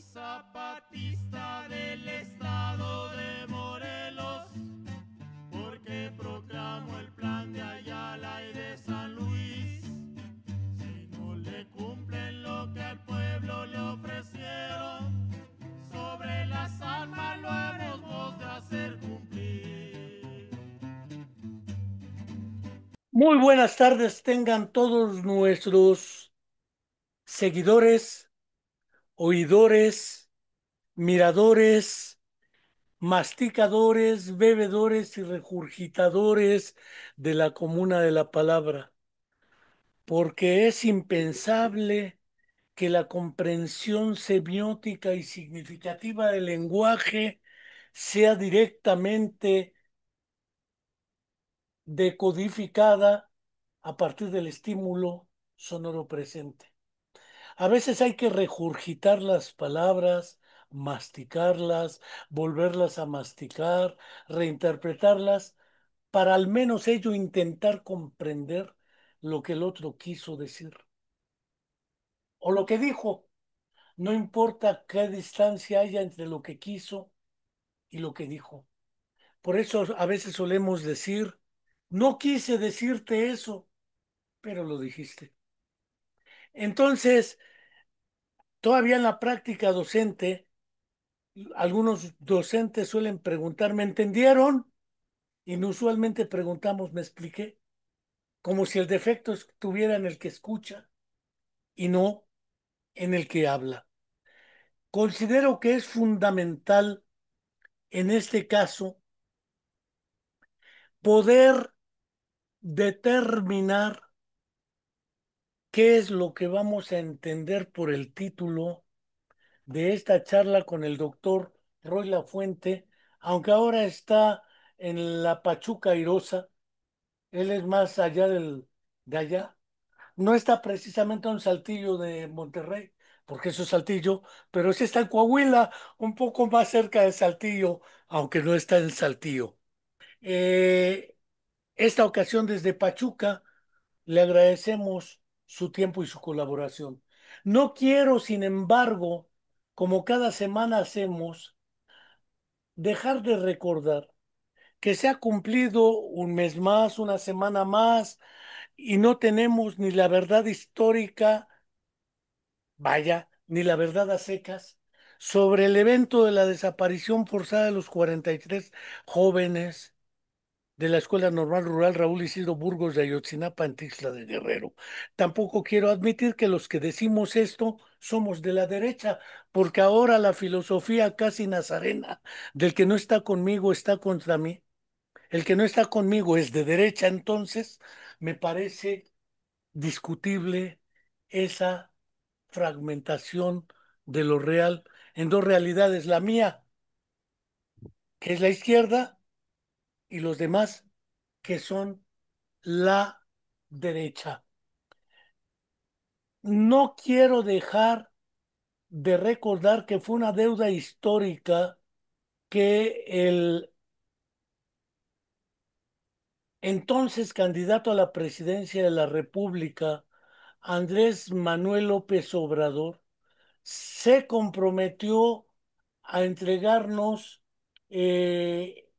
Zapatista del estado de Morelos, porque proclamo el plan de Ayala y de San Luis. Si no le cumplen lo que al pueblo le ofrecieron, sobre las armas lo hemos de hacer cumplir. Muy buenas tardes tengan todos nuestros seguidores, oidores, miradores, masticadores, bebedores y regurgitadores de la comuna de la palabra, porque es impensable que la comprensión semiótica y significativa del lenguaje sea directamente decodificada a partir del estímulo sonoro presente. A veces hay que regurgitar las palabras, masticarlas, volverlas a masticar, reinterpretarlas, para al menos ello intentar comprender lo que el otro quiso decir o lo que dijo. No importa qué distancia haya entre lo que quiso y lo que dijo. Por eso a veces solemos decir, no quise decirte eso, pero lo dijiste. Entonces, todavía en la práctica docente, algunos docentes suelen preguntar, ¿me entendieron? Inusualmente preguntamos, ¿me expliqué? Como si el defecto estuviera en el que escucha y no en el que habla. Considero que es fundamental en este caso poder determinar qué es lo que vamos a entender por el título de esta charla con el doctor Roy Lafuente, aunque ahora está en la Pachuca Airosa. Él es más allá de allá. No está precisamente a un Saltillo de Monterrey, porque eso es Saltillo, pero sí está en Coahuila, un poco más cerca de Saltillo, aunque no está en Saltillo. Eh, esta ocasión desde Pachuca le agradecemos su tiempo y su colaboración. No quiero, sin embargo, como cada semana hacemos, dejar de recordar que se ha cumplido un mes más, una semana más, y no tenemos ni la verdad histórica, vaya, ni la verdad a secas, sobre el evento de la desaparición forzada de los 43 jóvenes de la Escuela Normal Rural Raúl Isidro Burgos de Ayotzinapa en Tixla de Guerrero. Tampoco quiero admitir que los que decimos esto somos de la derecha, porque ahora la filosofía casi nazarena del que no está conmigo está contra mí. El que no está conmigo es de derecha, entonces me parece discutible esa fragmentación de lo real en dos realidades, la mía, que es la izquierda, y los demás, que son la derecha. No quiero dejar de recordar que fue una deuda histórica que el entonces candidato a la presidencia de la República, Andrés Manuel López Obrador, se comprometió a entregarnos eh,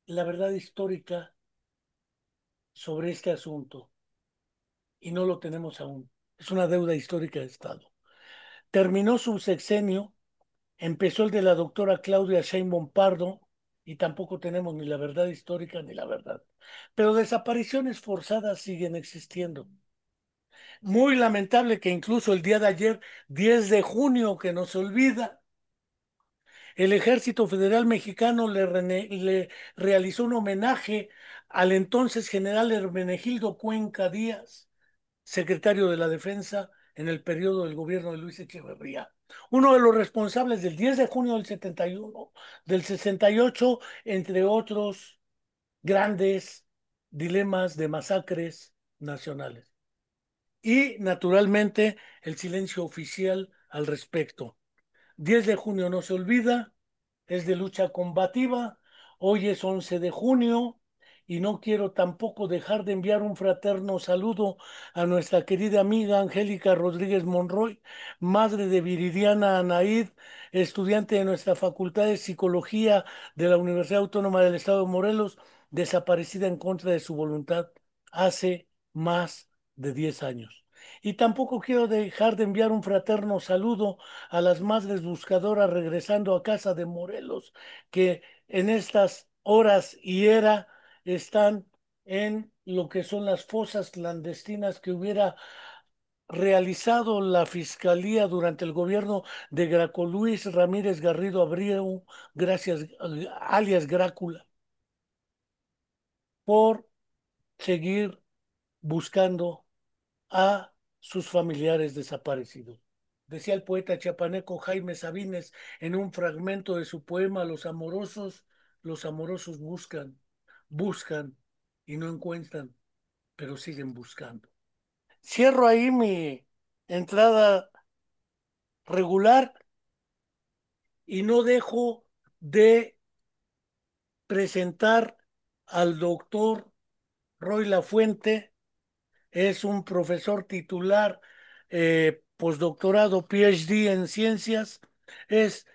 la verdad histórica sobre este asunto y no lo tenemos aún. Es una deuda histórica de Estado. Terminó su sexenio, empezó el de la doctora Claudia Sheinbaum Pardo y tampoco tenemos ni la verdad histórica ni la verdad. Pero desapariciones forzadas siguen existiendo. Muy lamentable que incluso el día de ayer, 10 de junio, que nos olvida, el Ejército Federal Mexicano le realizó un homenaje al entonces general Hermenegildo Cuenca Díaz, secretario de la Defensa en el periodo del gobierno de Luis Echeverría. Uno de los responsables del 10 de junio del 71, del 68, entre otros grandes dilemas de masacres nacionales. Y, naturalmente, el silencio oficial al respecto. 10 de junio no se olvida, es de lucha combativa. Hoy es 11 de junio y no quiero tampoco dejar de enviar un fraterno saludo a nuestra querida amiga Angélica Rodríguez Monroy, madre de Viridiana Anaid, estudiante de nuestra Facultad de Psicología de la Universidad Autónoma del Estado de Morelos, desaparecida en contra de su voluntad hace más de 10 años. Y tampoco quiero dejar de enviar un fraterno saludo a las madres buscadoras regresando a casa de Morelos, que en estas horas y era están en lo que son las fosas clandestinas que hubiera realizado la Fiscalía durante el gobierno de Graco Luis Ramírez Garrido Abreu, gracias, alias Grácula, por seguir buscando a sus familiares desaparecidos. Decía el poeta chiapaneco Jaime Sabines en un fragmento de su poema los amorosos buscan, buscan y no encuentran, pero siguen buscando. Cierro ahí mi entrada regular y no dejo de presentar al doctor Roy Lafuente. Es un profesor titular, postdoctorado, PhD en ciencias. Es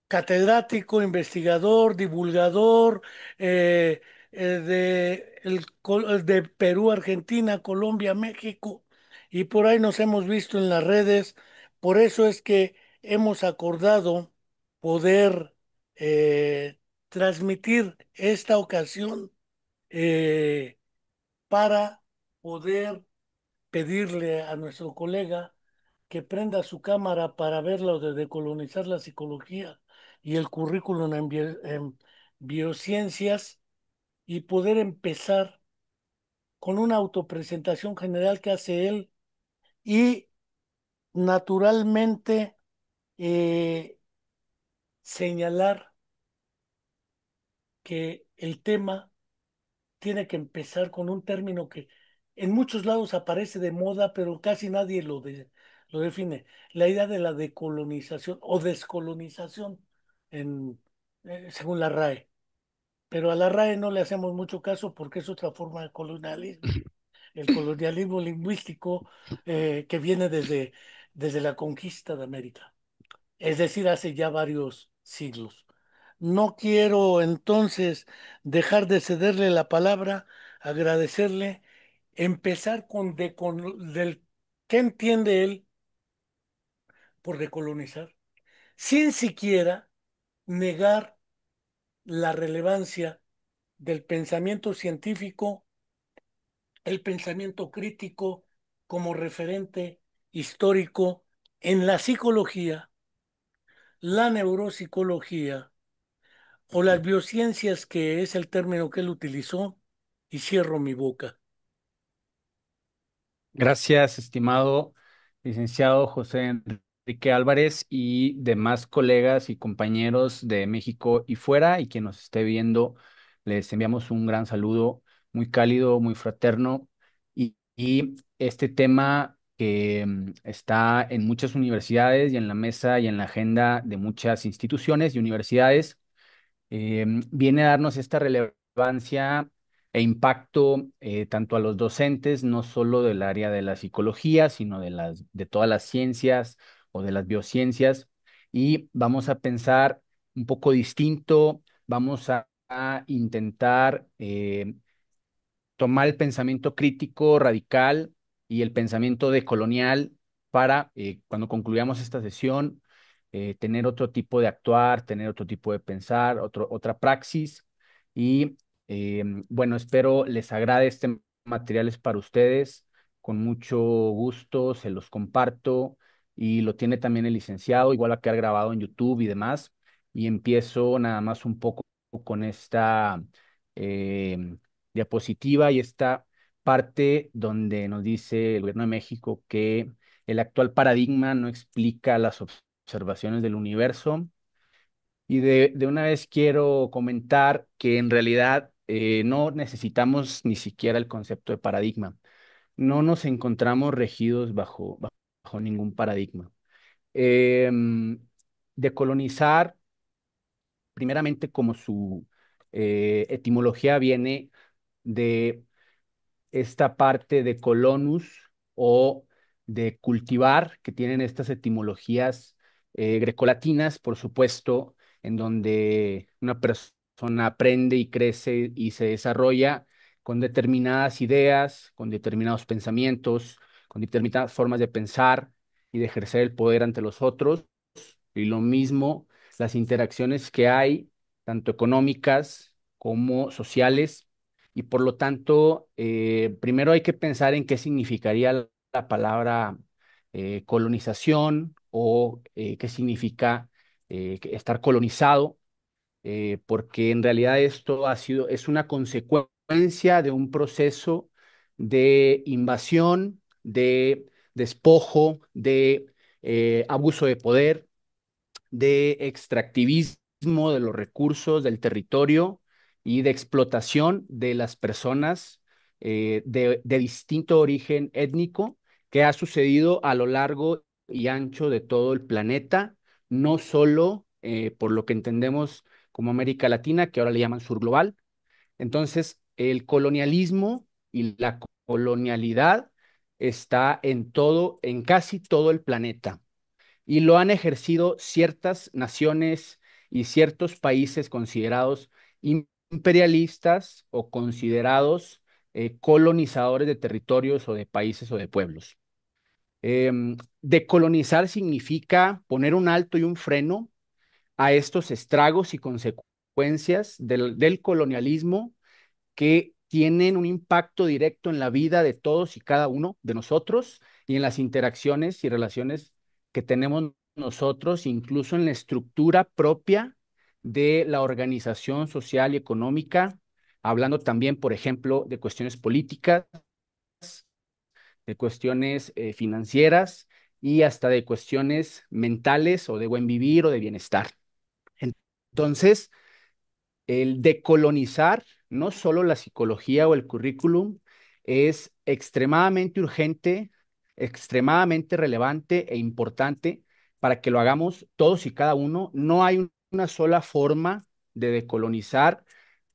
catedrático, investigador, divulgador eh, de Perú, Argentina, Colombia, México. Y por ahí nos hemos visto en las redes. Por eso es que hemos acordado poder transmitir esta ocasión eh, para poder pedirle a nuestro colega que prenda su cámara para ver lo de decolonizar la psicología y el currículum en biociencias y poder empezar con una autopresentación general que hace él y naturalmente eh, señalar que el tema tiene que empezar con un término que en muchos lados aparece de moda, pero casi nadie lo define. La idea de la decolonización o descolonización, en, según la RAE. Pero a la RAE no le hacemos mucho caso porque es otra forma de colonialismo. El colonialismo lingüístico que viene desde la conquista de América, es decir, hace ya varios siglos. No quiero entonces dejar de cederle la palabra, agradecerle, empezar qué entiende él por decolonizar, sin siquiera negar la relevancia del pensamiento científico, el pensamiento crítico como referente histórico en la psicología, la neuropsicología o las biociencias, que es el término que él utilizó, y cierro mi boca. Gracias, estimado licenciado José Enrique Álvarez y demás colegas y compañeros de México y fuera, y quien nos esté viendo, les enviamos un gran saludo, muy cálido, muy fraterno. Y este tema que está en muchas universidades y en la mesa y en la agenda de muchas instituciones y universidades, viene a darnos esta relevancia e impacto tanto a los docentes, no solo del área de la psicología, sino de todas las ciencias o de las biociencias. Y vamos a pensar un poco distinto, vamos a intentar tomar el pensamiento crítico radical y el pensamiento decolonial para, cuando concluyamos esta sesión, tener otro tipo de actuar, tener otro tipo de pensar, otra praxis. Y bueno, espero les agrade este material, es para ustedes. Con mucho gusto se los comparto y lo tiene también el licenciado, igual va a quedar grabado en YouTube y demás. Y empiezo nada más un poco con esta eh, diapositiva y esta parte donde nos dice el gobierno de México que el actual paradigma no explica las observaciones del universo. Y de una vez quiero comentar que en realidad no necesitamos ni siquiera el concepto de paradigma. No nos encontramos regidos bajo ningún paradigma. Em, Decolonizar, primeramente como su etimología viene de esta parte de colonus o de cultivar, que tienen estas etimologías grecolatinas, por supuesto, en donde una persona aprende y crece y se desarrolla con determinadas ideas, con determinados pensamientos, con determinadas formas de pensar y de ejercer el poder ante los otros. Y lo mismo, las interacciones que hay, tanto económicas como sociales, y por lo tanto, primero hay que pensar en qué significaría la palabra colonización o qué significa estar colonizado, porque en realidad esto es una consecuencia de un proceso de invasión, de despojo, de abuso de poder, de extractivismo de los recursos del territorio y de explotación de las personas de distinto origen étnico que ha sucedido a lo largo y ancho de todo el planeta, no solo por lo que entendemos como América Latina, que ahora le llaman sur global. Entonces, el colonialismo y la colonialidad está en casi todo el planeta y lo han ejercido ciertas naciones y ciertos países considerados imperialistas o considerados colonizadores de territorios o de países o de pueblos. Decolonizar significa poner un alto y un freno a estos estragos y consecuencias del colonialismo que tienen un impacto directo en la vida de todos y cada uno de nosotros y en las interacciones y relaciones que tenemos nosotros, incluso en la estructura propia de la organización social y económica, hablando también, por ejemplo, de cuestiones políticas, de cuestiones financieras y hasta de cuestiones mentales o de buen vivir o de bienestar. Entonces, el decolonizar no solo la psicología o el currículum es extremadamente urgente, extremadamente relevante e importante para que lo hagamos todos y cada uno. No hay una sola forma de decolonizar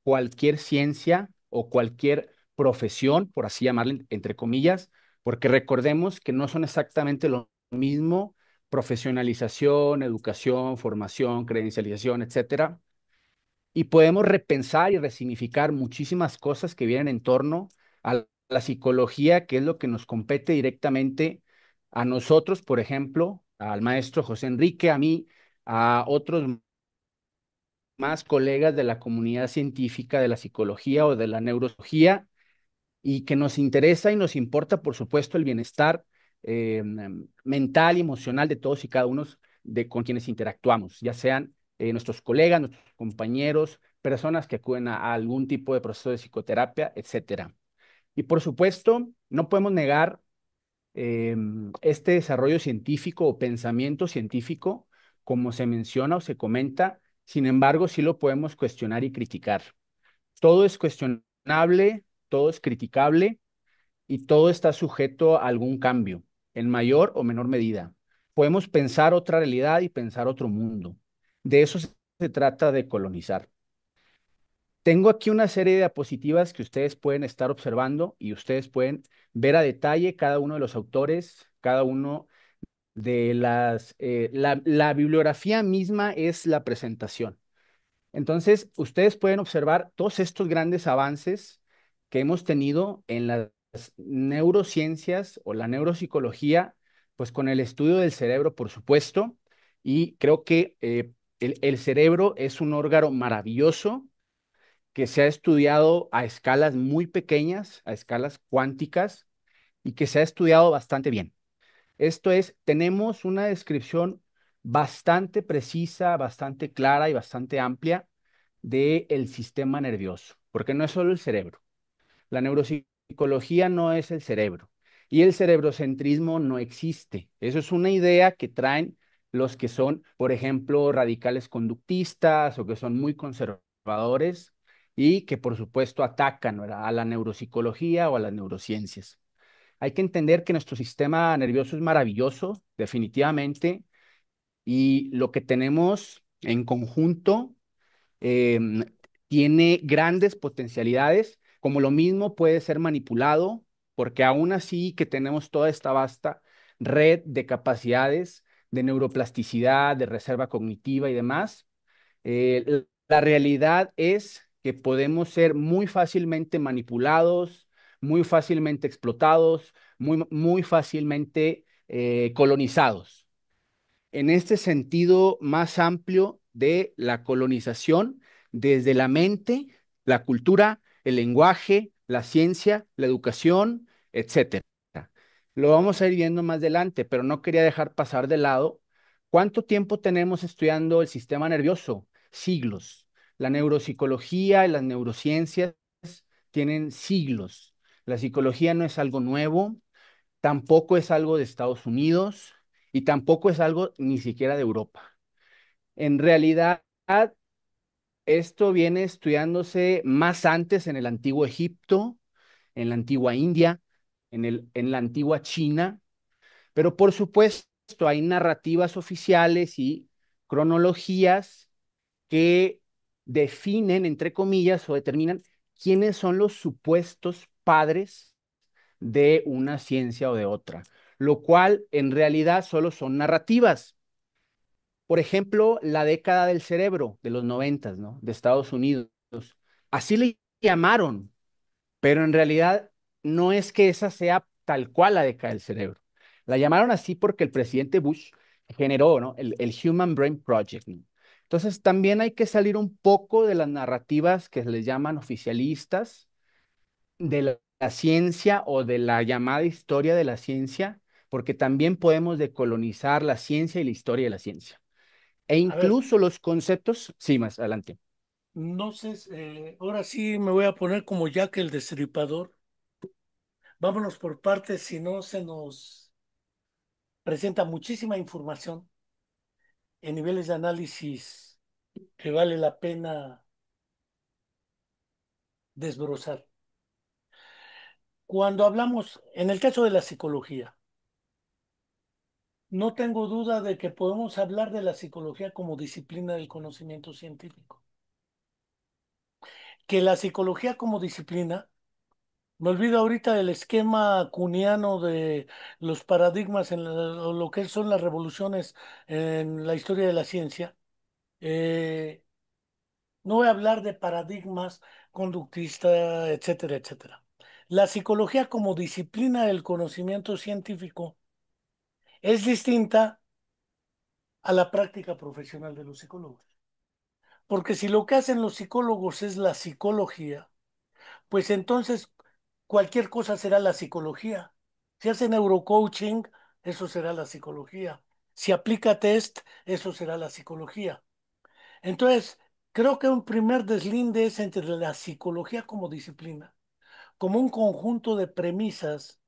cualquier ciencia o cualquier profesión, por así llamarla entre comillas, porque recordemos que no son exactamente lo mismo profesionalización, educación, formación, credencialización, etcétera, y podemos repensar y resignificar muchísimas cosas que vienen en torno a la psicología, que es lo que nos compete directamente a nosotros, por ejemplo, al maestro José Enrique, a mí, a otros más colegas de la comunidad científica de la psicología o de la neurología, y que nos interesa y nos importa, por supuesto, el bienestar mental y emocional de todos y cada uno con quienes interactuamos, ya sean nuestros colegas, nuestros compañeros, personas que acuden a algún tipo de proceso de psicoterapia, etcétera. Y por supuesto, no podemos negar este desarrollo científico o pensamiento científico, como se menciona o se comenta, sin embargo, sí lo podemos cuestionar y criticar. Todo es cuestionable, todo es criticable y todo está sujeto a algún cambio, en mayor o menor medida. Podemos pensar otra realidad y pensar otro mundo. De eso se trata de colonizar. Tengo aquí una serie de diapositivas que ustedes pueden estar observando y ustedes pueden ver a detalle cada uno de los autores, cada uno de la bibliografía misma es la presentación. Entonces, ustedes pueden observar todos estos grandes avances que hemos tenido en las neurociencias o la neuropsicología, pues con el estudio del cerebro, por supuesto, y creo que el cerebro es un órgano maravilloso que se ha estudiado a escalas muy pequeñas, a escalas cuánticas, y que se ha estudiado bastante bien. Esto es, tenemos una descripción bastante precisa, bastante clara y bastante amplia del sistema nervioso, porque no es solo el cerebro. La neuropsicología no es el cerebro y el cerebrocentrismo no existe. Eso es una idea que traen los que son, por ejemplo, radicales conductistas o que son muy conservadores y que, por supuesto, atacan, ¿verdad?, a la neuropsicología o a las neurociencias. Hay que entender que nuestro sistema nervioso es maravilloso, definitivamente, y lo que tenemos en conjunto eh, tiene grandes potencialidades, Como lo mismo puede ser manipulado, porque aún así que tenemos toda esta vasta red de capacidades de neuroplasticidad, de reserva cognitiva y demás, la realidad es que podemos ser muy fácilmente manipulados, muy fácilmente explotados, muy fácilmente colonizados. En este sentido más amplio de la colonización, desde la mente, la cultura, el lenguaje, la ciencia, la educación, etcétera. Lo vamos a ir viendo más adelante, pero no quería dejar pasar de lado cuánto tiempo tenemos estudiando el sistema nervioso. Siglos. La neuropsicología y las neurociencias tienen siglos. La psicología no es algo nuevo, tampoco es algo de Estados Unidos y tampoco es algo ni siquiera de Europa. En realidad, esto viene estudiándose más antes en el antiguo Egipto, en la antigua India, en la antigua China, pero por supuesto hay narrativas oficiales y cronologías que definen, entre comillas, o determinan quiénes son los supuestos padres de una ciencia o de otra, lo cual en realidad solo son narrativas. Por ejemplo, la década del cerebro de los noventas, ¿no? De Estados Unidos. Así le llamaron, pero en realidad no es que esa sea tal cual la década del cerebro. La llamaron así porque el presidente Bush generó, ¿no? El Human Brain Project, ¿no? Entonces, también hay que salir un poco de las narrativas que se les llaman oficialistas de la ciencia o de la llamada historia de la ciencia, porque también podemos decolonizar la ciencia y la historia de la ciencia. E A ver, incluso los conceptos, sí, más adelante. no sé, ahora sí me voy a poner como Jack el Destripador. Vámonos por partes, si no se nos presenta muchísima información en niveles de análisis que vale la pena desbrozar. Cuando hablamos, en el caso de la psicología, no tengo duda de que podemos hablar de la psicología como disciplina del conocimiento científico. Que la psicología como disciplina, me olvido ahorita del esquema cuniano de los paradigmas en lo que son las revoluciones en la historia de la ciencia. Eh, no voy a hablar de paradigmas conductistas, etcétera, etcétera. La psicología como disciplina del conocimiento científico es distinta a la práctica profesional de los psicólogos. Porque si lo que hacen los psicólogos es la psicología, pues entonces cualquier cosa será la psicología. Si hace neurocoaching, eso será la psicología. Si aplica test, eso será la psicología. Entonces, creo que un primer deslinde es entre la psicología como disciplina, como un conjunto de premisas,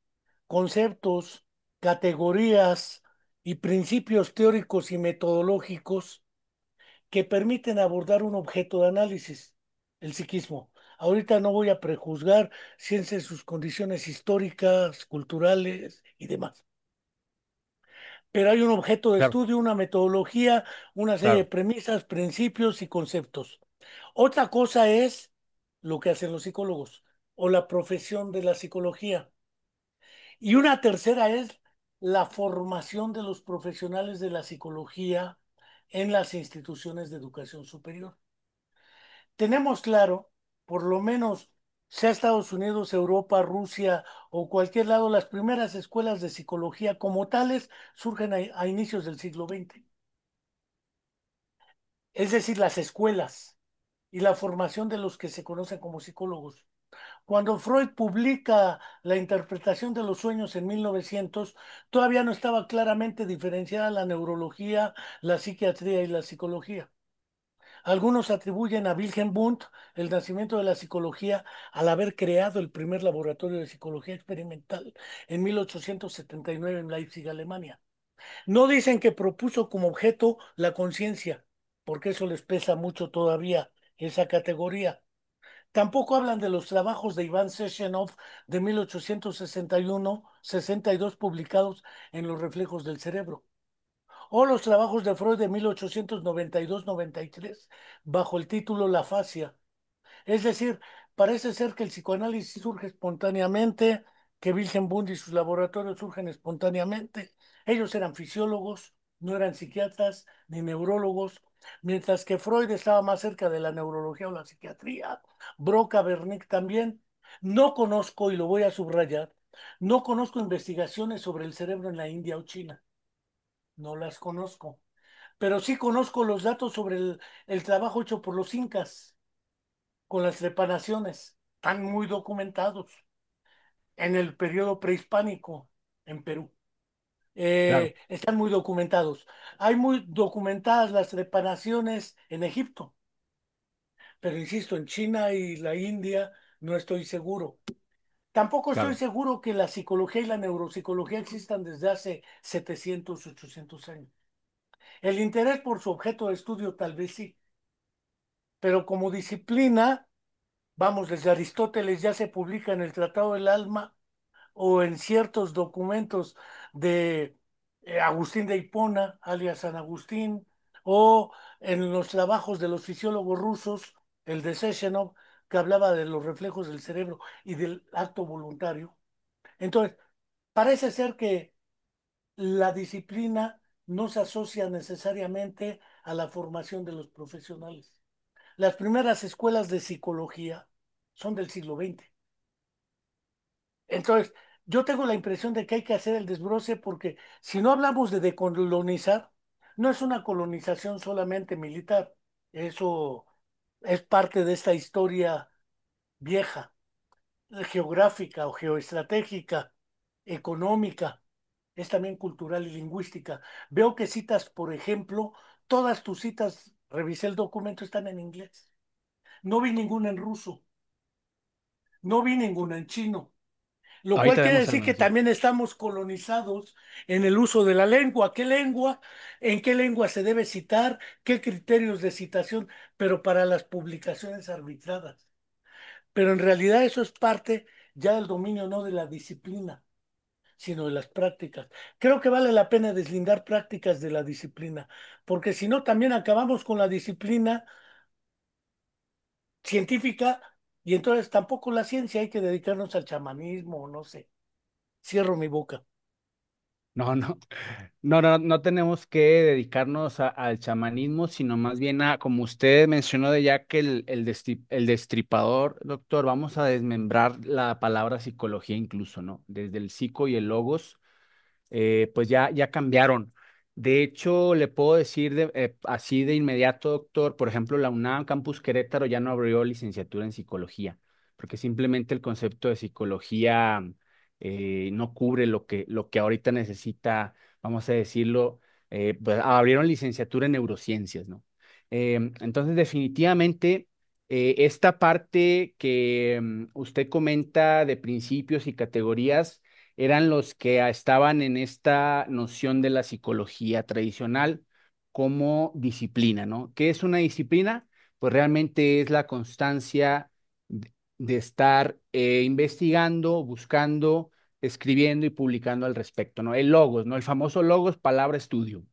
conceptos, categorías y principios teóricos y metodológicos que permiten abordar un objeto de análisis, el psiquismo. Ahorita no voy a prejuzgar ciencia en sus condiciones históricas, culturales y demás, pero hay un objeto de Claro, estudio, una metodología, una serie de claro. premisas, principios y conceptos. Otra cosa es lo que hacen los psicólogos o la profesión de la psicología. Y una tercera es la formación de los profesionales de la psicología en las instituciones de educación superior. Tenemos claro, por lo menos sea Estados Unidos, Europa, Rusia o cualquier lado, las primeras escuelas de psicología como tales surgen a inicios del siglo XX. Es decir, las escuelas y la formación de los que se conocen como psicólogos. Cuando Freud publica la interpretación de los sueños en 1900, todavía no estaba claramente diferenciada la neurología, la psiquiatría y la psicología. Algunos atribuyen a Wilhelm Wundt el nacimiento de la psicología al haber creado el primer laboratorio de psicología experimental en 1879 en Leipzig, Alemania. No dicen que propuso como objeto la conciencia, porque eso les pesa mucho todavía esa categoría. Tampoco hablan de los trabajos de Iván Sechenov de 1861-62 publicados en Los reflejos del cerebro, o los trabajos de Freud de 1892-93 bajo el título La fascia. Es decir, parece ser que el psicoanálisis surge espontáneamente, que Wilhelm Wundt y sus laboratorios surgen espontáneamente. Ellos eran fisiólogos, no eran psiquiatras ni neurólogos, mientras que Freud estaba más cerca de la neurología o la psiquiatría, Broca, Wernicke también. No conozco, y lo voy a subrayar, no conozco investigaciones sobre el cerebro en la India o China, no las conozco, pero sí conozco los datos sobre el trabajo hecho por los incas con las trepanaciones. Están muy documentados en el periodo prehispánico en Perú. Claro, Están muy documentados. Hay muy documentadas las trepanaciones en Egipto, pero insisto, en China y la India no estoy seguro. Tampoco estoy claro. seguro que la psicología y la neuropsicología existan desde hace 700, 800 años. El interés por su objeto de estudio tal vez sí, pero como disciplina, vamos, desde Aristóteles ya se publica en el Tratado del Alma o en ciertos documentos de Agustín de Hipona, alias San Agustín, o en los trabajos de los fisiólogos rusos, el de Sechenov, que hablaba de los reflejos del cerebro y del acto voluntario. Entonces, parece ser que la disciplina no se asocia necesariamente a la formación de los profesionales. Las primeras escuelas de psicología son del siglo XX. Entonces, yo tengo la impresión de que hay que hacer el desbroce porque si no hablamos de decolonizar, no es una colonización solamente militar. Eso es parte de esta historia vieja, geográfica o geoestratégica, económica, es también cultural y lingüística. Veo que citas, por ejemplo, todas tus citas, revisé el documento, están en inglés. No vi ninguna en ruso, no vi ninguna en chino. Lo cual Ahorita quiere vemos decir que algunas, sí. también estamos colonizados en el uso de la lengua. ¿Qué lengua? ¿En qué lengua se debe citar? ¿Qué criterios de citación? Pero para las publicaciones arbitradas. Pero en realidad eso es parte ya del dominio no de la disciplina, sino de las prácticas. Creo que vale la pena deslindar prácticas de la disciplina, porque si no también acabamos con la disciplina científica y entonces tampoco la ciencia, hay que dedicarnos al chamanismo, no sé. Cierro mi boca. No, no, no tenemos que dedicarnos al chamanismo, sino más bien a, como usted mencionó de ya que el destripador, doctor, vamos a desmembrar la palabra psicología incluso, ¿no? Desde el psico y el logos pues ya cambiaron. De hecho, le puedo decir así de inmediato, doctor, por ejemplo, la UNAM Campus Querétaro ya no abrió licenciatura en psicología, porque simplemente el concepto de psicología no cubre lo que ahorita necesita, vamos a decirlo, pues abrieron licenciatura en neurociencias, ¿no? Entonces, definitivamente, esta parte que usted comenta de principios y categorías, eran los que estaban en esta noción de la psicología tradicional como disciplina, ¿no? ¿Qué es una disciplina? Pues realmente es la constancia de estar investigando, buscando, escribiendo y publicando al respecto, ¿no? El logos, ¿no? El famoso logos, palabra, estudio.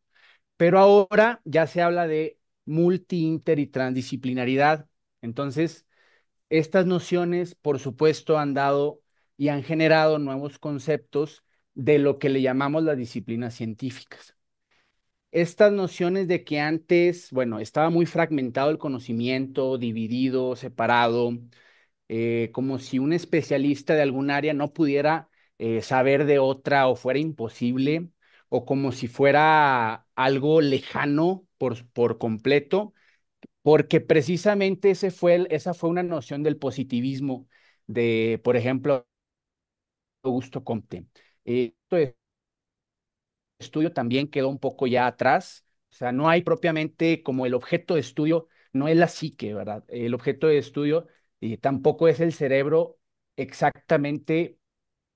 Pero ahora ya se habla de multi, inter y transdisciplinaridad. Entonces, estas nociones, por supuesto, han dado y han generado nuevos conceptos de lo que le llamamos las disciplinas científicas. Estas nociones de que antes, bueno, estaba muy fragmentado el conocimiento, dividido, separado, como si un especialista de algún área no pudiera saber de otra o fuera imposible, o como si fuera algo lejano por completo, porque precisamente esa fue una noción del positivismo de, por ejemplo, Augusto Comte. Esto estudio también quedó un poco ya atrás, o sea, no hay propiamente como el objeto de estudio, no es la psique, ¿verdad? El objeto de estudio tampoco es el cerebro exactamente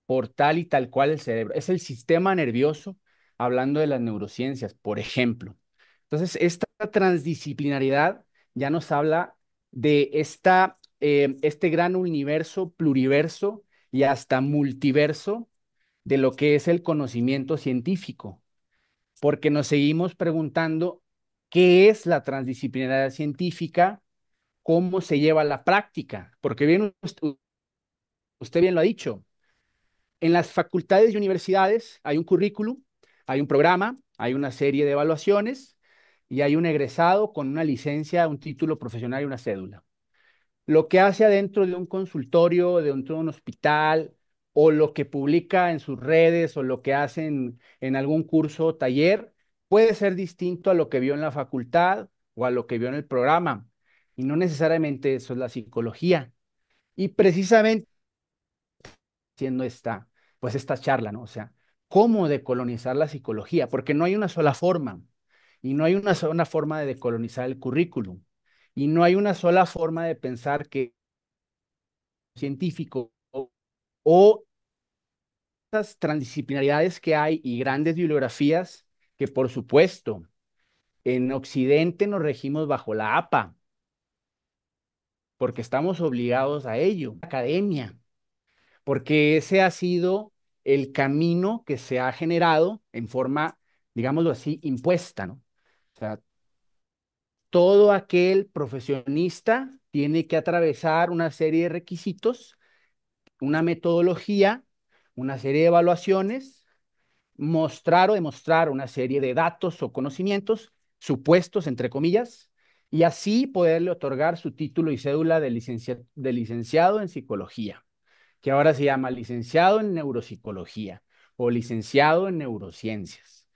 por tal y tal cual el cerebro, es el sistema nervioso, hablando de las neurociencias, por ejemplo. Entonces, esta transdisciplinaridad ya nos habla de este gran universo, pluriverso y hasta multiverso de lo que es el conocimiento científico, porque nos seguimos preguntando qué es la transdisciplinaridad científica, cómo se lleva a la práctica, porque bien usted bien lo ha dicho, en las facultades y universidades hay un currículum, hay un programa, hay una serie de evaluaciones y hay un egresado con una licencia, un título profesional y una cédula. Lo que hace adentro de un consultorio, dentro de un hospital, o lo que publica en sus redes, o lo que hace en algún curso o taller, puede ser distinto a lo que vio en la facultad o a lo que vio en el programa. Y no necesariamente eso es la psicología. Y precisamente haciendo pues esta charla, ¿no? O sea, cómo decolonizar la psicología, porque no hay una sola forma, y no hay una sola forma de decolonizar el currículum, y no hay una sola forma de pensar que científico o estas transdisciplinaridades que hay y grandes bibliografías que por supuesto en Occidente nos regimos bajo la APA porque estamos obligados a ello, academia, porque ese ha sido el camino que se ha generado en forma, digámoslo así, impuesta, ¿no? O sea, todo aquel profesionista tiene que atravesar una serie de requisitos, una metodología, una serie de evaluaciones, mostrar o demostrar una serie de datos o conocimientos, supuestos, entre comillas, y así poderle otorgar su título y cédula de licenciado en psicología, que ahora se llama licenciado en neuropsicología o licenciado en neurociencias.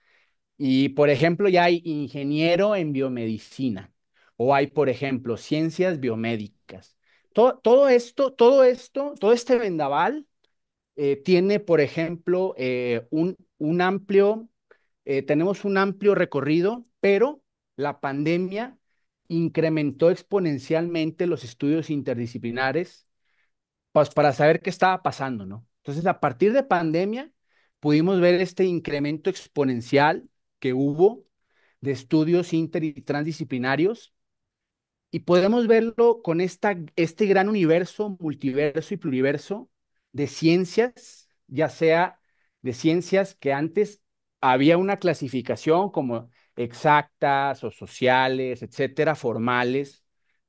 Y, por ejemplo, ya hay ingeniero en biomedicina o hay, por ejemplo, ciencias biomédicas. Todo este vendaval tiene, por ejemplo, tenemos un amplio recorrido, pero la pandemia incrementó exponencialmente los estudios interdisciplinares, pues para saber qué estaba pasando, ¿no? Entonces, a partir de pandemia, pudimos ver este incremento exponencial que hubo de estudios inter y transdisciplinarios y podemos verlo con este gran universo, multiverso y pluriverso de ciencias, ya sea de ciencias que antes había una clasificación como exactas o sociales, etcétera, formales.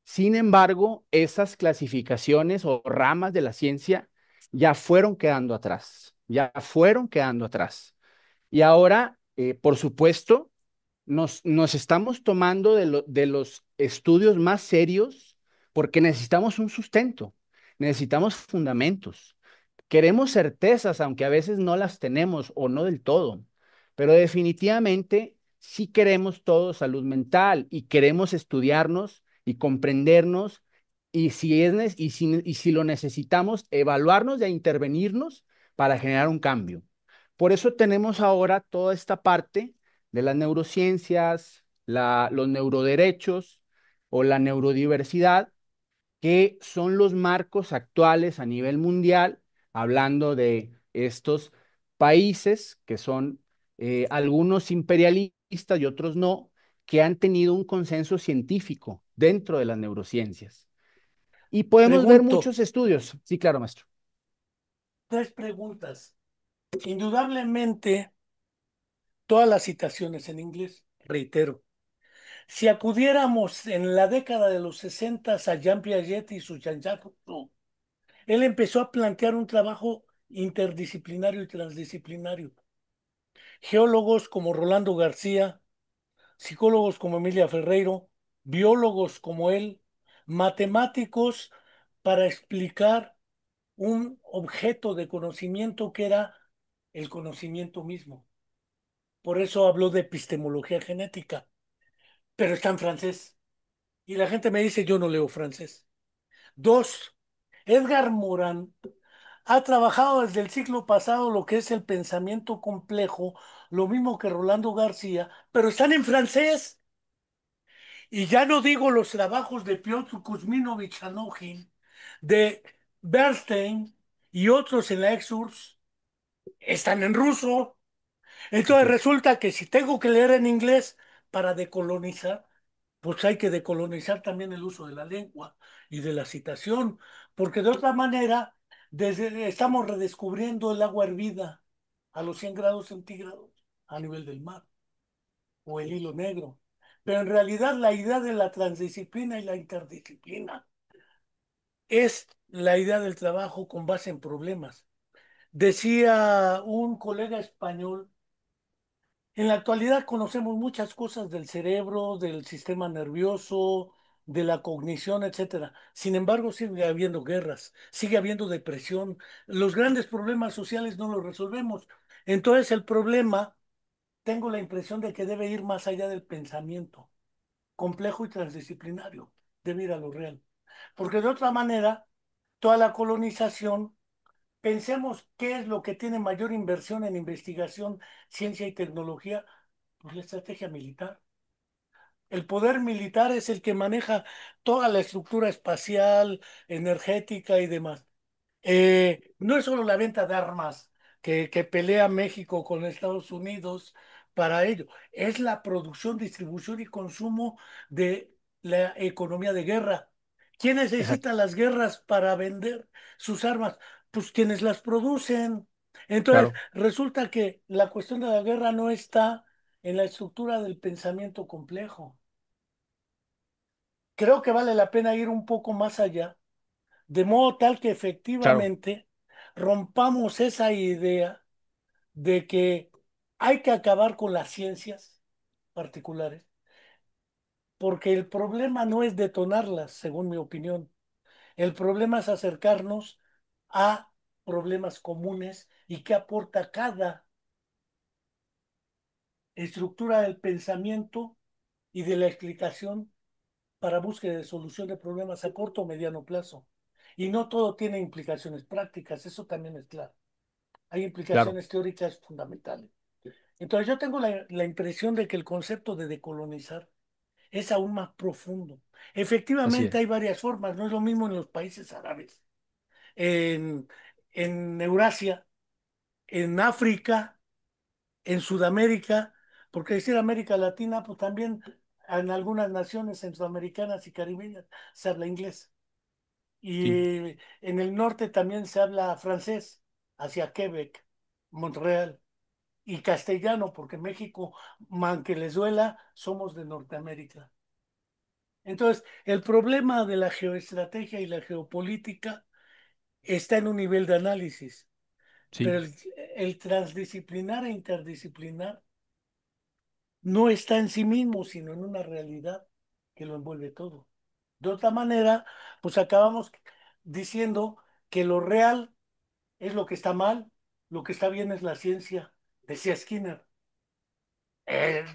Sin embargo, esas clasificaciones o ramas de la ciencia ya fueron quedando atrás, ya fueron quedando atrás. Y ahora, por supuesto, nos estamos tomando de los estudios más serios porque necesitamos un sustento, necesitamos fundamentos. Queremos certezas, aunque a veces no las tenemos o no del todo, pero definitivamente sí queremos todo salud mental y queremos estudiarnos y comprendernos y si lo necesitamos, evaluarnos e intervenirnos para generar un cambio. Por eso tenemos ahora toda esta parte de las neurociencias, los neuroderechos o la neurodiversidad, que son los marcos actuales a nivel mundial, hablando de estos países que son algunos imperialistas y otros no, que han tenido un consenso científico dentro de las neurociencias. Y podemos ver Pregunto, muchos estudios. Sí, claro, maestro. tres preguntas. Indudablemente, todas las citaciones en inglés, reitero. Si acudiéramos en la década de los 60 a Jean Piaget y su Jean-Jacques Rousseau, él empezó a plantear un trabajo interdisciplinario y transdisciplinario. Geólogos como Rolando García, psicólogos como Emilia Ferreiro, biólogos como él, matemáticos para explicar un objeto de conocimiento que era el conocimiento mismo. Por eso habló de epistemología genética, pero está en francés. Y la gente me dice, yo no leo francés. Dos, Edgar Morin ha trabajado desde el siglo pasado lo que es el pensamiento complejo, lo mismo que Rolando García, pero están en francés. Y ya no digo los trabajos de Piotr Kuzminovich Anokhin, de Bernstein y otros en la Exurs, están en ruso. Así Entonces es. resulta que si tengo que leer en inglés para decolonizar, pues hay que decolonizar también el uso de la lengua y de la citación, porque de otra manera estamos redescubriendo el agua hervida a los 100 grados centígrados a nivel del mar, o el hilo negro. pero en realidad la idea de la transdisciplina y la interdisciplina es la idea del trabajo con base en problemas. Decía un colega español, en la actualidad conocemos muchas cosas del cerebro, del sistema nervioso, de la cognición, etcétera. Sin embargo, sigue habiendo guerras, sigue habiendo depresión. Los grandes problemas sociales no los resolvemos. Entonces, el problema, tengo la impresión de que debe ir más allá del pensamiento, complejo y transdisciplinario, debe ir a lo real. Porque de otra manera, toda la colonización, pensemos qué es lo que tiene mayor inversión en investigación, ciencia y tecnología, pues la estrategia militar. El poder militar es el que maneja toda la estructura espacial, energética y demás. No es solo la venta de armas que pelea México con Estados Unidos para ello, es la producción, distribución y consumo de la economía de guerra. ¿Quién Exacto, necesita las guerras para vender sus armas? Pues quienes las producen. Entonces, claro, resulta que la cuestión de la guerra no está en la estructura del pensamiento complejo. Creo que vale la pena ir un poco más allá, de modo tal que claro, efectivamente rompamos esa idea de que hay que acabar con las ciencias particulares, porque el problema no es detonarlas, según mi opinión. El problema es acercarnos a problemas comunes y qué aporta cada estructura del pensamiento y de la explicación para búsqueda de solución de problemas a corto o mediano plazo. Y no todo tiene implicaciones prácticas, eso también es claro. Hay claro, implicaciones teóricas fundamentales. Entonces yo tengo la impresión de que el concepto de decolonizar es aún más profundo. así Efectivamente es. hay varias formas, no es lo mismo en los países árabes, en, en Eurasia, en África, en Sudamérica, porque decir América Latina, pues también en algunas naciones centroamericanas y caribeñas se habla inglés. Sí, Y en el norte también se habla francés, hacia Quebec, Montreal, y castellano, porque México, aunque les duela, somos de Norteamérica. Entonces, el problema de la geoestrategia y la geopolítica está en un nivel de análisis, sí, pero el transdisciplinar e interdisciplinar no está en sí mismo, sino en una realidad que lo envuelve todo. De otra manera, pues acabamos diciendo que lo real es lo que está mal, lo que está bien es la ciencia, decía Skinner.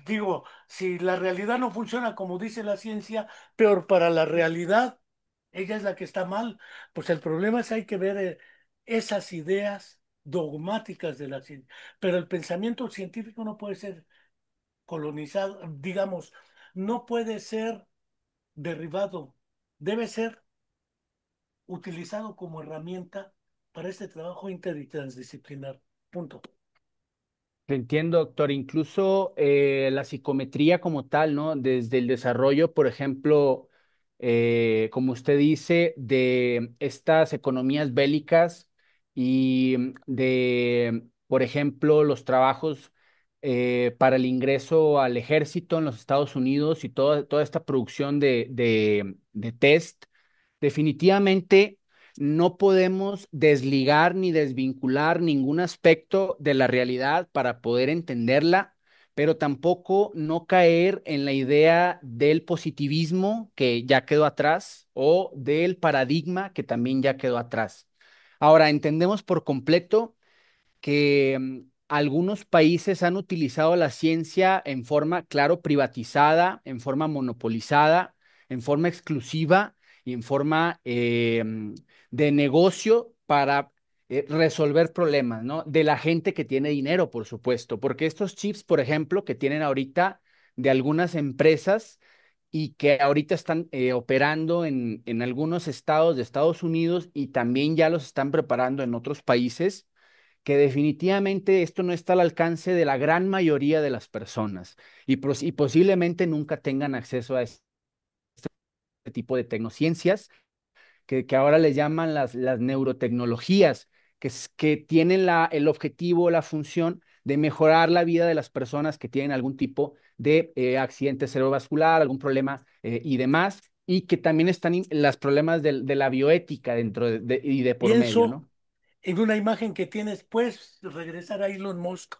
Digo, si la realidad no funciona como dice la ciencia, peor para la realidad, ella es la que está mal. Pues el problema es hay que ver esas ideas dogmáticas de la ciencia. Pero el pensamiento científico no puede ser colonizado, digamos, no puede ser derribado, debe ser utilizado como herramienta para este trabajo inter y transdisciplinar. Punto. te entiendo, doctor. Incluso la psicometría como tal, ¿no? Desde el desarrollo, por ejemplo, como usted dice, de estas economías bélicas y de, por ejemplo, los trabajos para el ingreso al ejército en los Estados Unidos y toda esta producción de test, definitivamente no podemos desligar ni desvincular ningún aspecto de la realidad para poder entenderla, pero tampoco no caer en la idea del positivismo que ya quedó atrás o del paradigma que también ya quedó atrás. Ahora, entendemos por completo que algunos países han utilizado la ciencia en forma, claro, privatizada, en forma monopolizada, en forma exclusiva y en forma de negocio para resolver problemas, ¿no? De la gente que tiene dinero, por supuesto, porque estos chips, por ejemplo, que tienen ahorita de algunas empresas y que ahorita están operando en algunos estados de Estados Unidos y también ya los están preparando en otros países, que definitivamente esto no está al alcance de la gran mayoría de las personas y posiblemente nunca tengan acceso a este tipo de tecnociencias que ahora le llaman las neurotecnologías, que tienen el objetivo, la función de mejorar la vida de las personas que tienen algún tipo de accidente cerebrovascular, algún problema y demás, y que también están los problemas de la bioética dentro y de por medio, Pienso ¿no? en una imagen que tienes, pues regresar a Elon Musk.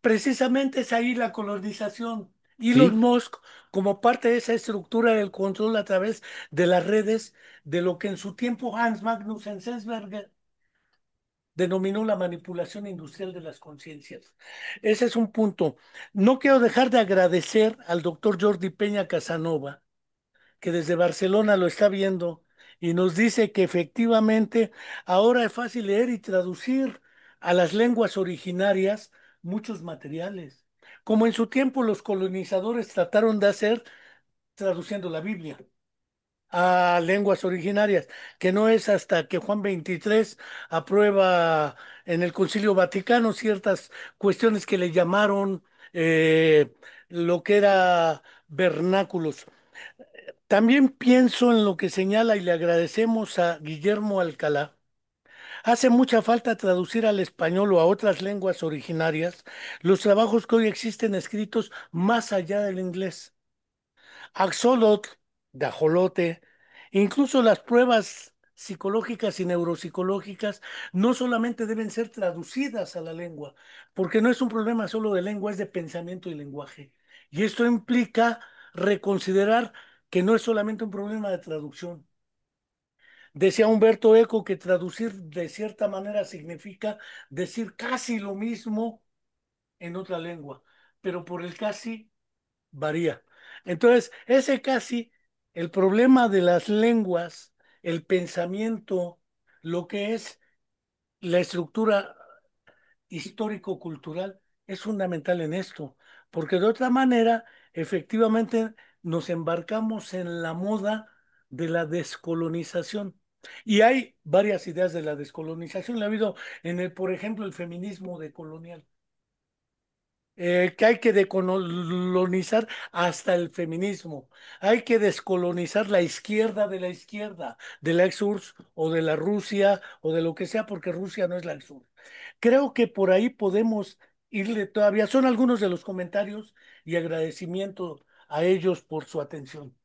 Precisamente es ahí la colonización. Elon Sí, Musk, como parte de esa estructura del control a través de las redes, de lo que en su tiempo Hans Magnus Enzensberger denominó la manipulación industrial de las conciencias. Ese es un punto. No quiero dejar de agradecer al doctor Jordi Peña Casanova, que desde Barcelona lo está viendo y nos dice que efectivamente ahora es fácil leer y traducir a las lenguas originarias muchos materiales, como en su tiempo los colonizadores trataron de hacer traduciendo la Biblia a lenguas originarias, que no es hasta que Juan XXIII aprueba en el Concilio Vaticano ciertas cuestiones que le llamaron lo que era vernáculos. También pienso en lo que señala y le agradecemos a Guillermo Alcalá. Hace mucha falta traducir al español o a otras lenguas originarias los trabajos que hoy existen escritos más allá del inglés. Axolotl, de ajolote, incluso las pruebas psicológicas y neuropsicológicas no solamente deben ser traducidas a la lengua, porque no es un problema solo de lengua, es de pensamiento y lenguaje. Y esto implica reconsiderar que no es solamente un problema de traducción. Decía Humberto Eco que traducir de cierta manera significa decir casi lo mismo en otra lengua, pero por el casi varía. Entonces, ese casi, el problema de las lenguas, el pensamiento, lo que es la estructura histórico-cultural, es fundamental en esto, porque de otra manera, efectivamente, nos embarcamos en la moda de la descolonización. Y hay varias ideas de la descolonización. La ha habido en el, por ejemplo, el feminismo decolonial, que hay que decolonizar hasta el feminismo. Hay que descolonizar la izquierda, de la ex-URSS o de la Rusia o de lo que sea, porque Rusia no es la ex-URSS. Creo que por ahí podemos irle todavía. Son algunos de los comentarios y agradecimiento a ellos por su atención.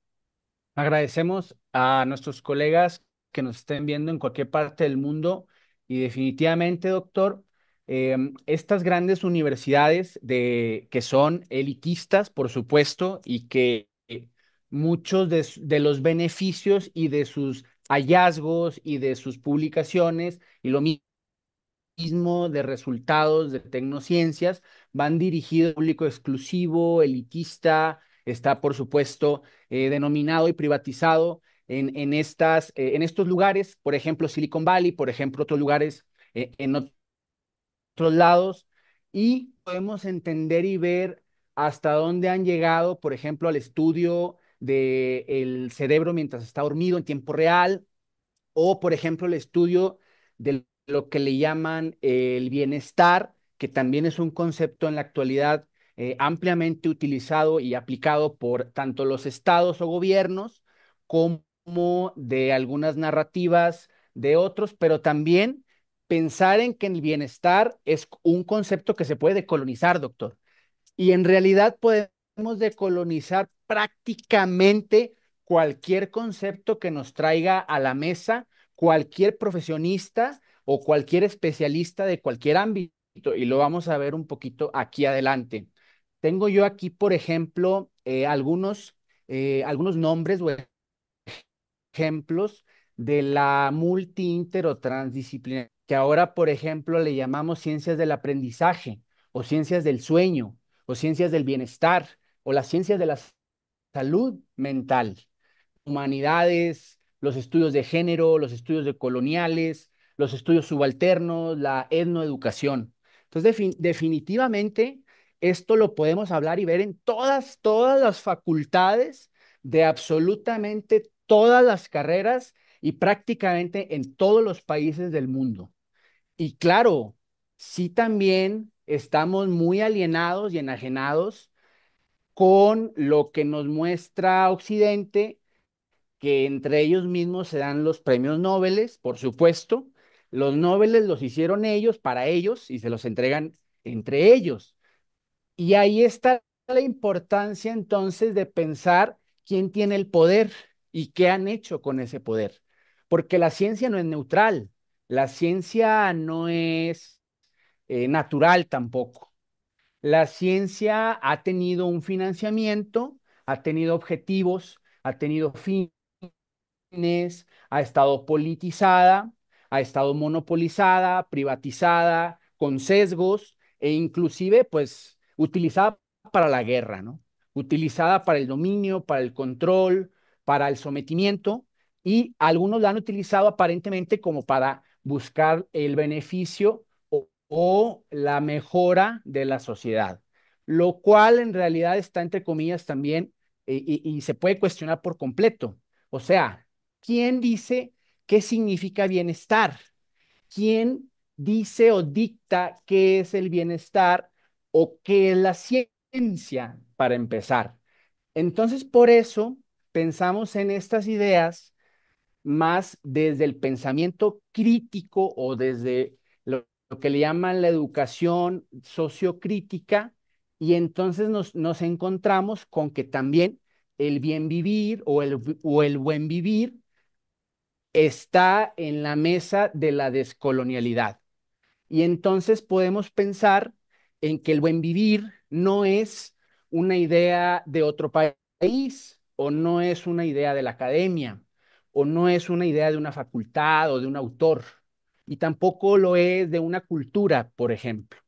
agradecemos a nuestros colegas que nos estén viendo en cualquier parte del mundo y definitivamente, doctor, estas grandes universidades que son elitistas, por supuesto, y que muchos de los beneficios y de sus hallazgos y de sus publicaciones y lo mismo de resultados de tecnociencias van dirigidos a público exclusivo, elitista, está por supuesto denominado y privatizado en estos lugares, por ejemplo Silicon Valley, por ejemplo otros lugares en otros lados, y podemos entender y ver hasta dónde han llegado, por ejemplo, al estudio del cerebro mientras está dormido en tiempo real, o, por ejemplo, el estudio de lo que le llaman el bienestar, que también es un concepto en la actualidad ampliamente utilizado y aplicado por tanto los estados o gobiernos como de algunas narrativas de otros, pero también pensar en que el bienestar es un concepto que se puede decolonizar, doctor. Y en realidad podemos decolonizar prácticamente cualquier concepto que nos traiga a la mesa cualquier profesionista o cualquier especialista de cualquier ámbito. Y lo vamos a ver un poquito aquí adelante. Tengo yo aquí, por ejemplo, algunos nombres o ejemplos de la multi-inter o transdisciplinaridad, que ahora, por ejemplo, le llamamos ciencias del aprendizaje o ciencias del sueño o ciencias del bienestar o las ciencias de la salud mental, humanidades, los estudios de género, los estudios de coloniales, los estudios subalternos, la etnoeducación. Entonces, definitivamente, esto lo podemos hablar y ver en todas las facultades de absolutamente todas las carreras y prácticamente en todos los países del mundo. Y claro, sí también estamos muy alienados y enajenados con lo que nos muestra Occidente, que entre ellos mismos se dan los premios Nobel, por supuesto. Los Nobel los hicieron ellos para ellos y se los entregan entre ellos. Y ahí está la importancia entonces de pensar quién tiene el poder y qué han hecho con ese poder. Porque la ciencia no es neutral, la ciencia no es natural tampoco. La ciencia ha tenido un financiamiento, ha tenido objetivos, ha tenido fines, ha estado politizada, ha estado monopolizada, privatizada, con sesgos e inclusive pues utilizada para la guerra, ¿no? Utilizada para el dominio, para el control, para el sometimiento y algunos la han utilizado aparentemente como para buscar el beneficio o la mejora de la sociedad, lo cual en realidad está entre comillas también y se puede cuestionar por completo. O sea, ¿quién dice qué significa bienestar? ¿Quién dice o dicta qué es el bienestar o qué es la ciencia para empezar? Entonces, por eso pensamos en estas ideas más desde el pensamiento crítico o desde lo que le llaman la educación sociocrítica, y entonces nos encontramos con que también el bien vivir o el buen vivir está en la mesa de la descolonialidad. Y entonces podemos pensar en que el buen vivir no es una idea de otro país, o no es una idea de la academia, o no es una idea de una facultad o de un autor, y tampoco lo es de una cultura, por ejemplo.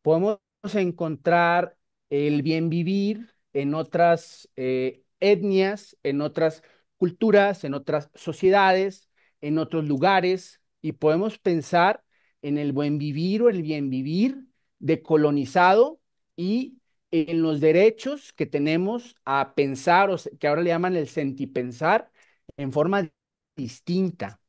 Podemos encontrar el bien vivir en otras etnias, en otras culturas, en otras sociedades, en otros lugares, y podemos pensar en el buen vivir o el bien vivir decolonizado y en los derechos que tenemos a pensar, que ahora le llaman el sentipensar, en forma distinta,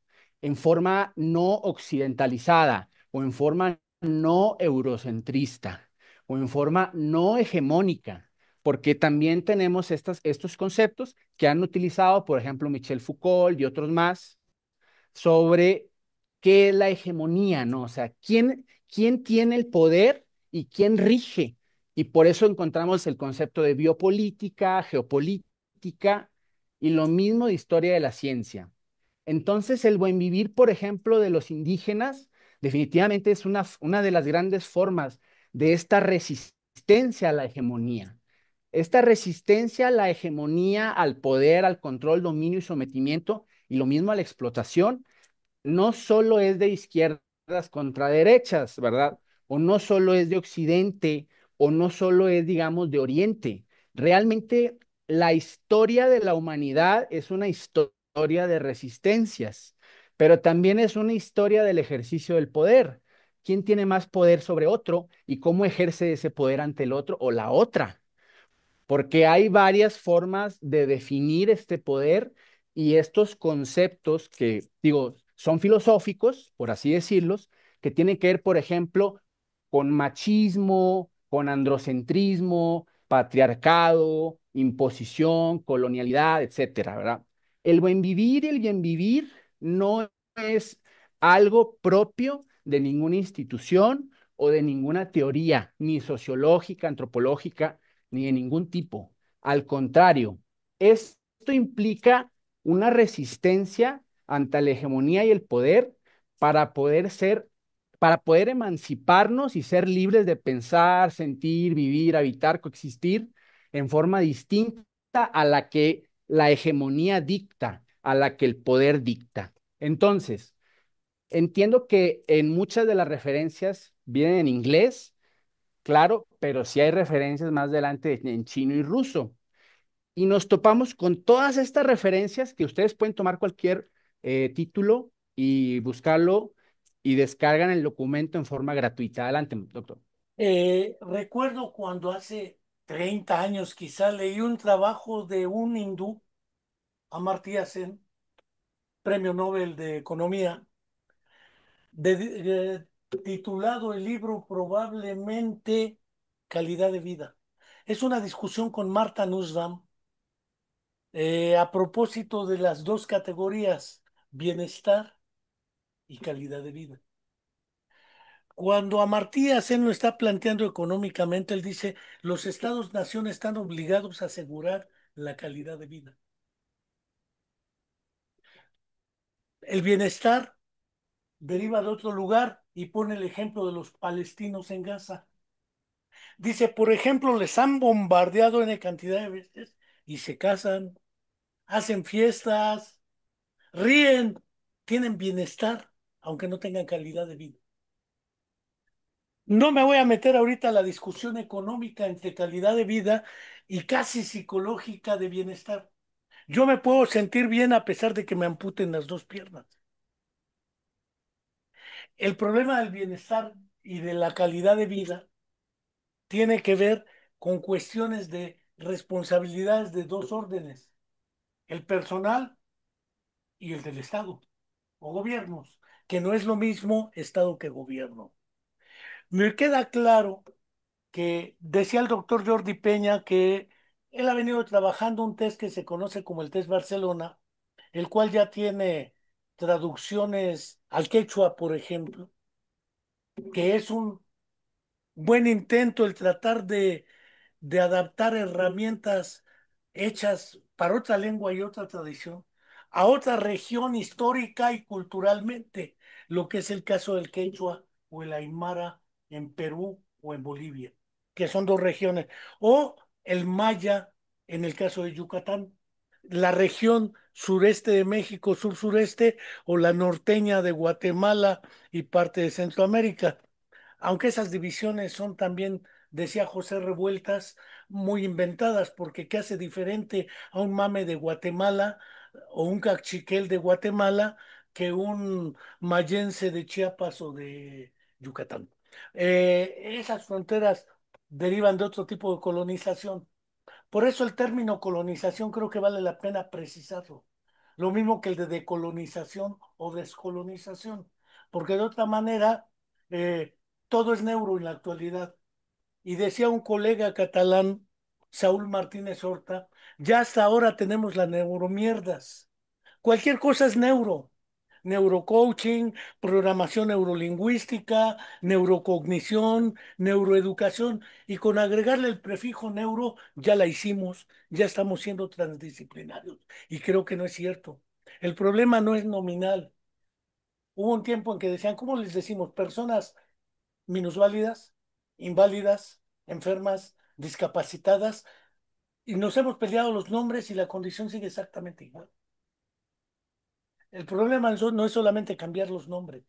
en forma no occidentalizada o en forma no eurocentrista o en forma no hegemónica, porque también tenemos estos conceptos que han utilizado, por ejemplo, Michel Foucault y otros más, sobre qué es la hegemonía, ¿no? O sea, quién tiene el poder y quién rige. Y por eso encontramos el concepto de biopolítica, geopolítica y lo mismo de historia de la ciencia. Entonces, el buen vivir, por ejemplo, de los indígenas, definitivamente es una de las grandes formas de esta resistencia a la hegemonía. Esta resistencia a la hegemonía, al poder, al control, dominio y sometimiento, y lo mismo a la explotación, no solo es de izquierdas contra derechas, ¿verdad? O no solo es de occidente, o no solo es, digamos, de oriente. Realmente la historia de la humanidad es una historia de resistencias, pero también es una historia del ejercicio del poder. ¿Quién tiene más poder sobre otro y cómo ejerce ese poder ante el otro o la otra? Porque hay varias formas de definir este poder y estos conceptos que, digo, son filosóficos, por así decirlos, que tienen que ver, por ejemplo, con machismo, con androcentrismo, patriarcado, imposición, colonialidad, etcétera, ¿verdad? El buen vivir y el bien vivir no es algo propio de ninguna institución o de ninguna teoría, ni sociológica, antropológica, ni de ningún tipo. Al contrario, esto implica una resistencia ante la hegemonía y el poder para poder ser, para poder emanciparnos y ser libres de pensar, sentir, vivir, habitar, coexistir en forma distinta a la que la hegemonía dicta, a la que el poder dicta. Entonces, entiendo que en muchas de las referencias vienen en inglés. Claro, pero sí hay referencias más adelante en chino y ruso. Y nos topamos con todas estas referencias que ustedes pueden tomar cualquier título y buscarlo y descargan el documento en forma gratuita. Adelante, doctor. Recuerdo cuando hace 30 años quizá leí un trabajo de un hindú, Amartya Sen, premio Nobel de Economía, titulado el libro probablemente Calidad de Vida. Es una discusión con Martha Nussbaum a propósito de las dos categorías, bienestar y calidad de vida. Cuando Amartya Sen lo está planteando económicamente, él dice, los estados-nación están obligados a asegurar la calidad de vida. El bienestar deriva de otro lugar y pone el ejemplo de los palestinos en Gaza. Dice, por ejemplo, les han bombardeado en cantidad de veces y se casan, hacen fiestas, ríen, tienen bienestar, aunque no tengan calidad de vida. No me voy a meter ahorita a la discusión económica entre calidad de vida y casi psicológica de bienestar. Yo me puedo sentir bien a pesar de que me amputen las dos piernas. El problema del bienestar y de la calidad de vida tiene que ver con cuestiones de responsabilidades de dos órdenes, el personal y el del Estado o gobiernos, que no es lo mismo Estado que gobierno. Me queda claro que decía el doctor Jordi Peña que él ha venido trabajando un test que se conoce como el test Barcelona, el cual ya tiene traducciones al quechua, por ejemplo, que es un buen intento el tratar de adaptar herramientas hechas para otra lengua y otra tradición a otra región histórica y culturalmente, lo que es el caso del quechua o el aymara en Perú o en Bolivia, que son dos regiones, o el maya en el caso de Yucatán, la región sureste de México, sur-sureste, o la norteña de Guatemala y parte de Centroamérica. Aunque esas divisiones son también, decía José Revueltas, muy inventadas, porque ¿qué hace diferente a un mame de Guatemala o un cachiquel de Guatemala que un mayense de Chiapas o de Yucatán? Esas fronteras derivan de otro tipo de colonización. Por eso el término colonización creo que vale la pena precisarlo. Lo mismo que el de decolonización o descolonización, porque de otra manera todo es neuro en la actualidad. Y decía un colega catalán, Saúl Martínez Horta, ya hasta ahora tenemos las neuromierdas. Cualquier cosa es neuro. Neurocoaching, programación neurolingüística, neurocognición, neuroeducación, y con agregarle el prefijo neuro ya la hicimos, ya estamos siendo transdisciplinarios. Y creo que no es cierto. El problema no es nominal. Hubo un tiempo en que decían, ¿cómo les decimos? Personas minusválidas, inválidas, enfermas, discapacitadas, y nos hemos peleado los nombres y la condición sigue exactamente igual. El problema no es solamente cambiar los nombres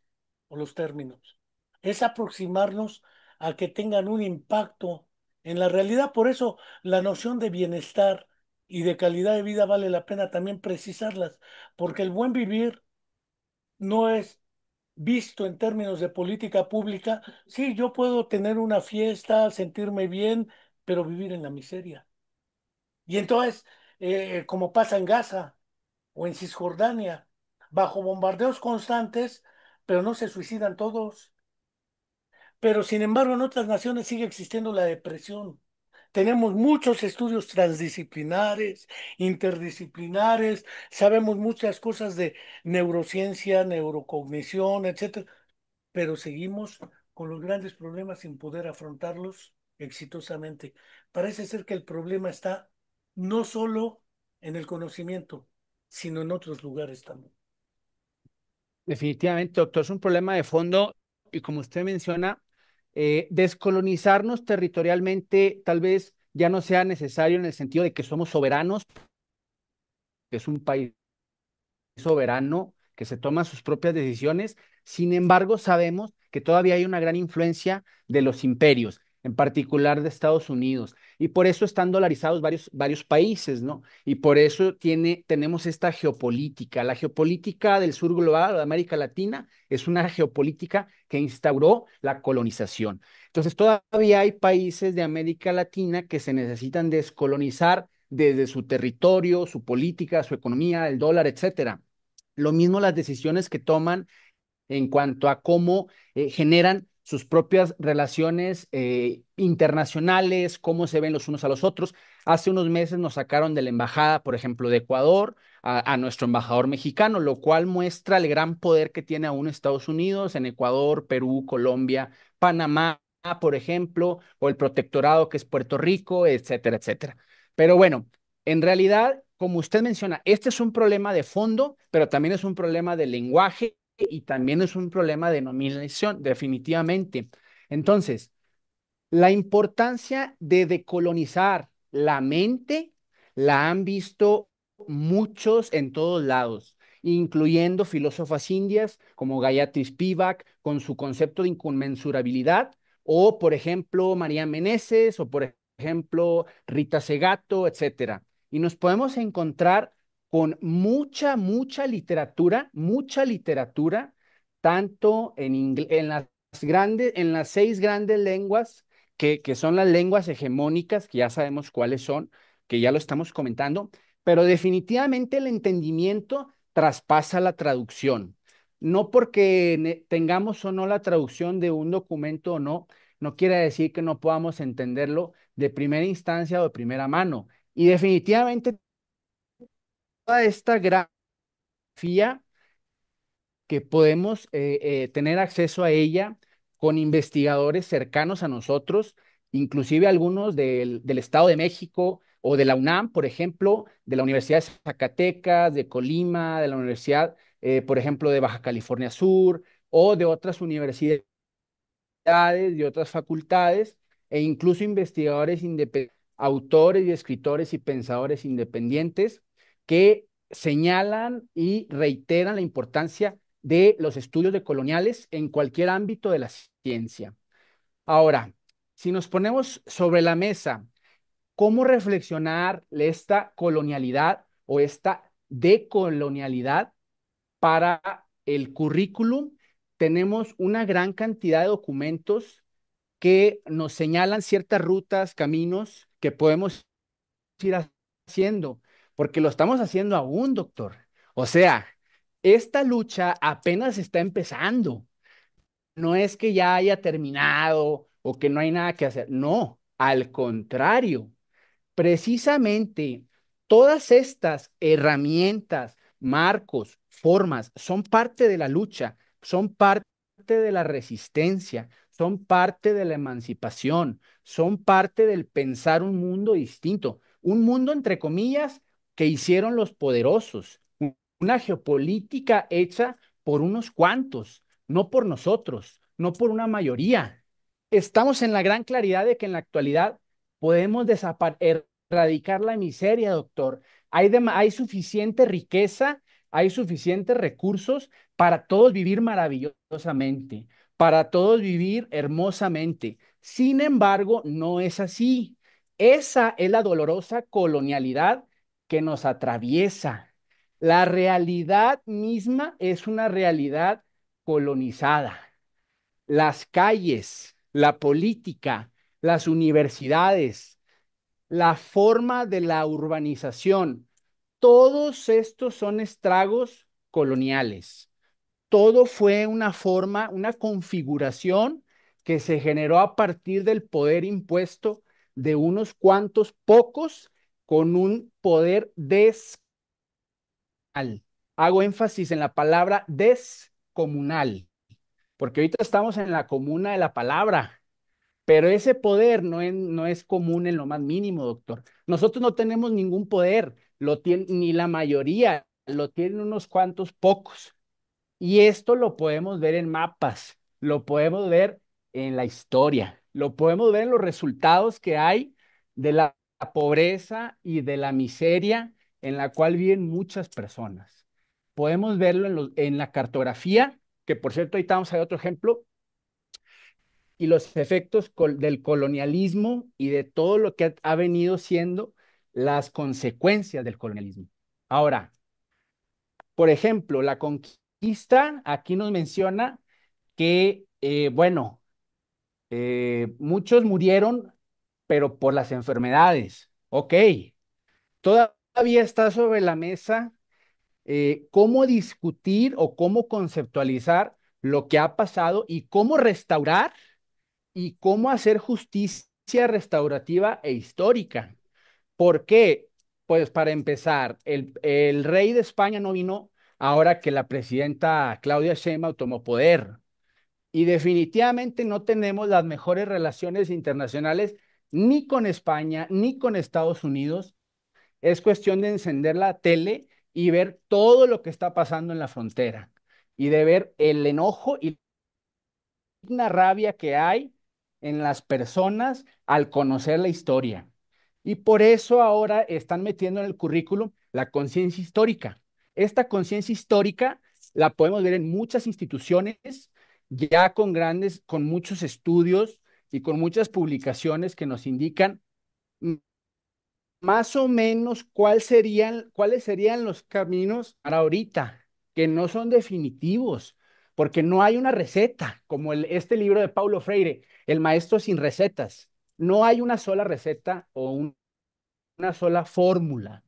o los términos, es aproximarnos a que tengan un impacto en la realidad. Por eso la noción de bienestar y de calidad de vida vale la pena también precisarlas, porque el buen vivir no es visto en términos de política pública. Sí, yo puedo tener una fiesta, sentirme bien, pero vivir en la miseria. Y entonces, como pasa en Gaza o en Cisjordania, bajo bombardeos constantes, pero no se suicidan todos. Pero sin embargo, en otras naciones sigue existiendo la depresión. Tenemos muchos estudios transdisciplinares, interdisciplinares, sabemos muchas cosas de neurociencia, neurocognición, etcétera, pero seguimos con los grandes problemas sin poder afrontarlos exitosamente. Parece ser que el problema está no solo en el conocimiento, sino en otros lugares también. Definitivamente, doctor, es un problema de fondo y como usted menciona, descolonizarnos territorialmente tal vez ya no sea necesario en el sentido de que somos soberanos, que es un país soberano que se toma sus propias decisiones. Sin embargo, sabemos que todavía hay una gran influencia de los imperios, en particular de Estados Unidos, y por eso están dolarizados varios países, ¿no? Y por eso tenemos esta geopolítica. La geopolítica del sur global, de América Latina, es una geopolítica que instauró la colonización. Entonces, todavía hay países de América Latina que se necesitan descolonizar desde su territorio, su política, su economía, el dólar, etcétera. Lo mismo las decisiones que toman en cuanto a cómo generan sus propias relaciones internacionales, cómo se ven los unos a los otros. Hace unos meses nos sacaron de la embajada, por ejemplo, de Ecuador, a nuestro embajador mexicano, lo cual muestra el gran poder que tiene aún Estados Unidos en Ecuador, Perú, Colombia, Panamá, por ejemplo, o el protectorado que es Puerto Rico, etcétera, etcétera. Pero bueno, en realidad, como usted menciona, este es un problema de fondo, pero también es un problema de lenguaje y también es un problema de nominación, definitivamente. Entonces, la importancia de decolonizar la mente la han visto muchos en todos lados, incluyendo filósofas indias como Gayatri Spivak con su concepto de inconmensurabilidad, o por ejemplo María Meneses, o por ejemplo Rita Segato, etcétera. Y nos podemos encontrar con mucha literatura, tanto en las 6 grandes lenguas que son las lenguas hegemónicas, que ya sabemos cuáles son, que ya lo estamos comentando, pero definitivamente el entendimiento traspasa la traducción. No porque tengamos o no la traducción de un documento o no, no quiere decir que no podamos entenderlo de primera instancia o de primera mano. Y definitivamente toda esta grafía que podemos tener acceso a ella con investigadores cercanos a nosotros, inclusive algunos del Estado de México o de la UNAM, por ejemplo, de la Universidad de Zacatecas, de Colima, de la Universidad, por ejemplo, de Baja California Sur o de otras universidades, de otras facultades e incluso investigadores independientes, autores y escritores y pensadores independientes que señalan y reiteran la importancia de los estudios decoloniales en cualquier ámbito de la ciencia. Ahora, si nos ponemos sobre la mesa, ¿cómo reflexionar esta colonialidad o esta decolonialidad para el currículum? Tenemos una gran cantidad de documentos que nos señalan ciertas rutas, caminos que podemos ir haciendo, porque lo estamos haciendo aún, doctor. O sea, esta lucha apenas está empezando. No es que ya haya terminado o que no hay nada que hacer. No, al contrario. Precisamente todas estas herramientas, marcos, formas, son parte de la lucha, son parte de la resistencia, son parte de la emancipación, son parte del pensar un mundo distinto, un mundo entre comillas que hicieron los poderosos, una geopolítica hecha por unos cuantos, no por nosotros, no por una mayoría. Estamos en la gran claridad de que en la actualidad podemos erradicar la miseria, doctor. Hay suficiente riqueza, hay suficientes recursos para todos vivir maravillosamente, para todos vivir hermosamente. Sin embargo, no es así. Esa es la dolorosa colonialidad que nos atraviesa. La realidad misma es una realidad colonizada. Las calles, la política, las universidades, la forma de la urbanización, todos estos son estragos coloniales. Todo fue una forma, una configuración que se generó a partir del poder impuesto de unos cuantos pocos con un poder descomunal. Hago énfasis en la palabra descomunal, porque ahorita estamos en la comuna de la palabra. Pero ese poder no es común en lo más mínimo, doctor. Nosotros no tenemos ningún poder, lo tiene, ni la mayoría, lo tienen unos cuantos pocos. Y esto lo podemos ver en mapas, lo podemos ver en la historia, lo podemos ver en los resultados que hay de la pobreza y de la miseria en la cual viven muchas personas. Podemos verlo en la cartografía, que por cierto, ahorita vamos a ver otro ejemplo, y los efectos del colonialismo y de todo lo que ha venido siendo las consecuencias del colonialismo. Ahora, por ejemplo, la conquista aquí nos menciona que, bueno, muchos murieron, pero por las enfermedades. Ok, todavía está sobre la mesa cómo discutir o cómo conceptualizar lo que ha pasado y cómo restaurar y cómo hacer justicia restaurativa e histórica. ¿Por qué? Pues para empezar, el rey de España no vino ahora que la presidenta Claudia Sheinbaum tomó poder. Y definitivamente no tenemos las mejores relaciones internacionales ni con España ni con Estados Unidos. Es cuestión de encender la tele y ver todo lo que está pasando en la frontera y de ver el enojo y una rabia que hay en las personas al conocer la historia. Y por eso ahora están metiendo en el currículum la conciencia histórica. Esta conciencia histórica la podemos ver en muchas instituciones, ya con muchos estudios y con muchas publicaciones que nos indican más o menos cuáles serían los caminos para ahorita, que no son definitivos, porque no hay una receta, como este libro de Paulo Freire, El maestro sin recetas. No hay una sola receta o una sola fórmula.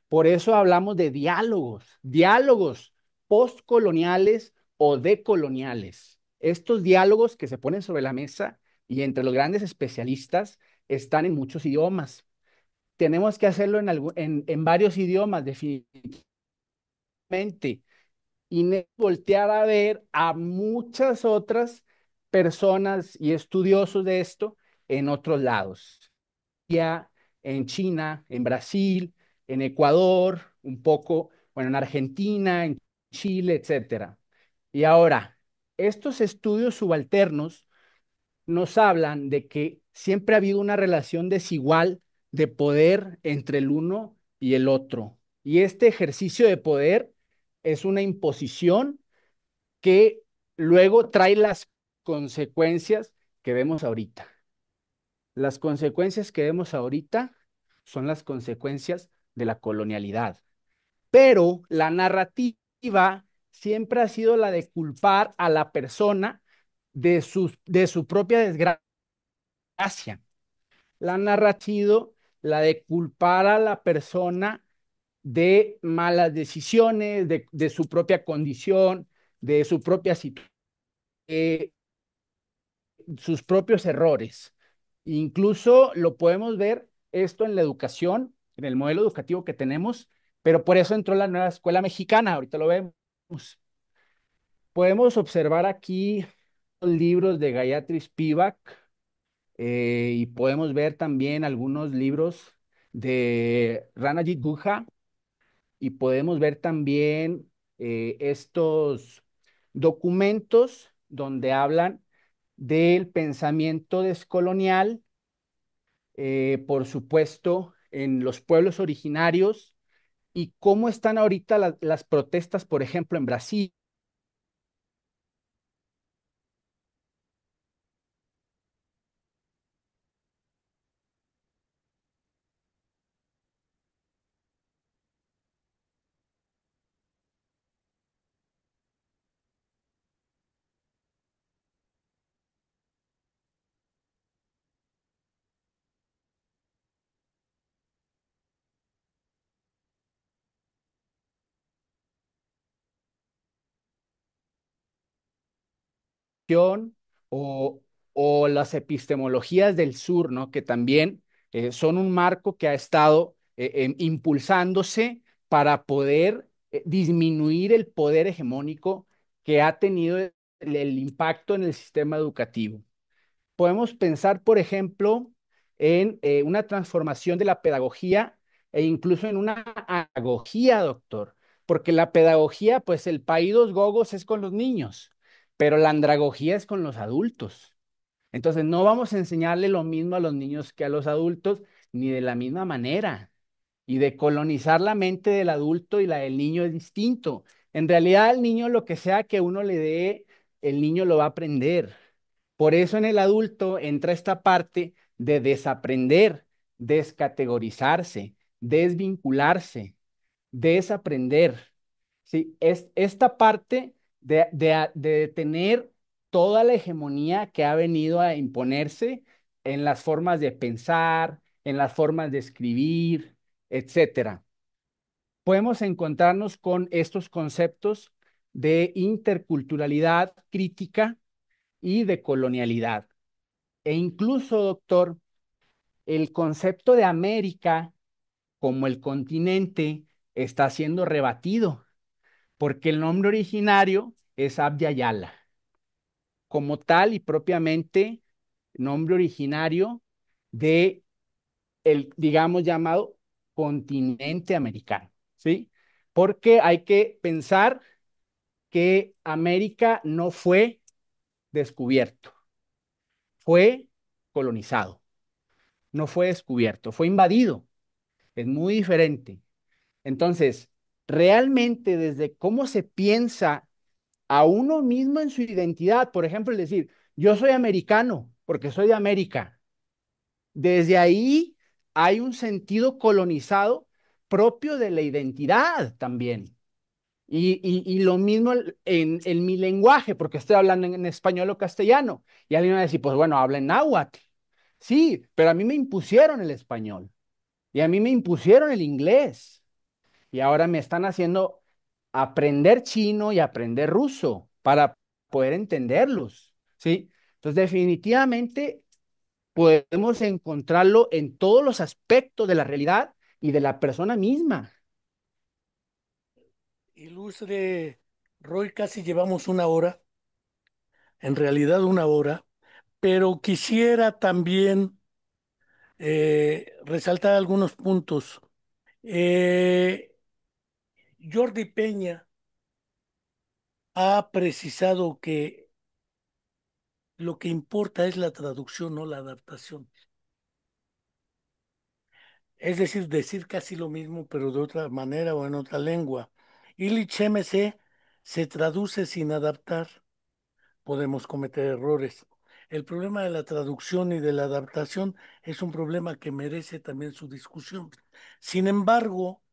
Por eso hablamos de diálogos postcoloniales o decoloniales. Estos diálogos que se ponen sobre la mesa y entre los grandes especialistas están en muchos idiomas. Tenemos que hacerlo en varios idiomas, definitivamente, y voltear a ver a muchas otras personas y estudiosos de esto en otros lados, ya en China, en Brasil, en Ecuador, un poco, bueno, en Argentina, en Chile, etcétera. Y ahora, estos estudios subalternos nos hablan de que siempre ha habido una relación desigual de poder entre el uno y el otro. Y este ejercicio de poder es una imposición que luego trae las consecuencias que vemos ahorita. Las consecuencias que vemos ahorita son las consecuencias de la colonialidad. Pero la narrativa siempre ha sido la de culpar a la persona de su propia desgracia. La narrativa, la de culpar a la persona de malas decisiones, de su propia condición, de su propia situación, sus propios errores. Incluso lo podemos ver esto en la educación, en el modelo educativo que tenemos, pero por eso entró la nueva escuela mexicana, ahorita lo vemos. Podemos observar aquí los libros de Gayatri Spivak, y podemos ver también algunos libros de Ranajit Guha y podemos ver también estos documentos donde hablan del pensamiento descolonial, por supuesto, en los pueblos originarios y cómo están ahorita las protestas, por ejemplo, en Brasil. O, o las epistemologías del sur, ¿no? Que también son un marco que ha estado impulsándose para poder disminuir el poder hegemónico que ha tenido el impacto en el sistema educativo. Podemos pensar, por ejemplo, en una transformación de la pedagogía e incluso en una agogía, doctor, porque la pedagogía, pues el paídos gogos es con los niños, pero la andragogía es con los adultos. Entonces, no vamos a enseñarle lo mismo a los niños que a los adultos, ni de la misma manera. Y de colonizar la mente del adulto y la del niño es distinto. En realidad, al niño lo que sea que uno le dé, el niño lo va a aprender. Por eso en el adulto entra esta parte de desaprender, descategorizarse, desvincularse, desaprender. Sí, es esta parte de tener toda la hegemonía que ha venido a imponerse en las formas de pensar, en las formas de escribir, etcétera. Podemos encontrarnos con estos conceptos de interculturalidad crítica y de colonialidad. E incluso, doctor, el concepto de América como el continente está siendo rebatido, porque el nombre originario es Abya Yala, como tal y propiamente nombre originario de el, digamos, llamado continente americano, ¿sí? Porque hay que pensar que América no fue descubierto, fue colonizado, no fue descubierto, fue invadido, es muy diferente. Entonces, realmente desde cómo se piensa a uno mismo en su identidad, por ejemplo, el decir, yo soy americano porque soy de América, desde ahí hay un sentido colonizado propio de la identidad también. Y lo mismo en mi lenguaje, porque estoy hablando en español o castellano. Y alguien va a decir, pues bueno, habla en náhuatl. Sí, pero a mí me impusieron el español y a mí me impusieron el inglés. Y ahora me están haciendo aprender chino y aprender ruso para poder entenderlos. ¿Sí? Entonces, definitivamente podemos encontrarlo en todos los aspectos de la realidad y de la persona misma. Ilustre Roy, casi llevamos una hora, en realidad una hora, pero quisiera también resaltar algunos puntos. Eh, Jordi Peña ha precisado que lo que importa es la traducción, no la adaptación. Es decir casi lo mismo, pero de otra manera o en otra lengua. Illich MC se traduce sin adaptar. Podemos cometer errores. El problema de la traducción y de la adaptación es un problema que merece también su discusión. Sin embargo,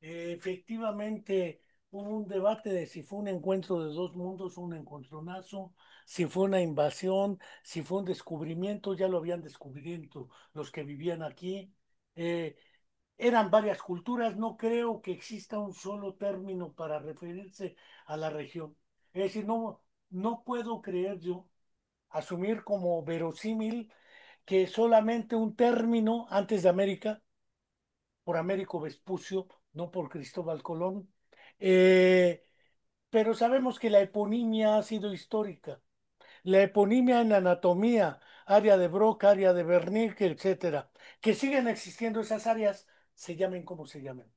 efectivamente, hubo un debate de si fue un encuentro de dos mundos, un encontronazo, si fue una invasión, si fue un descubrimiento, ya lo habían descubierto los que vivían aquí. Eh, Eran varias culturas, no creo que exista un solo término para referirse a la región. Es decir, no puedo creer yo, asumir como verosímil que solamente un término antes de América por Américo Vespucio, no por Cristóbal Colón. Eh, pero sabemos que la eponimia ha sido histórica. La eponimia en anatomía, área de Broca, área de Wernicke, etcétera, que siguen existiendo esas áreas, se llamen como se llamen.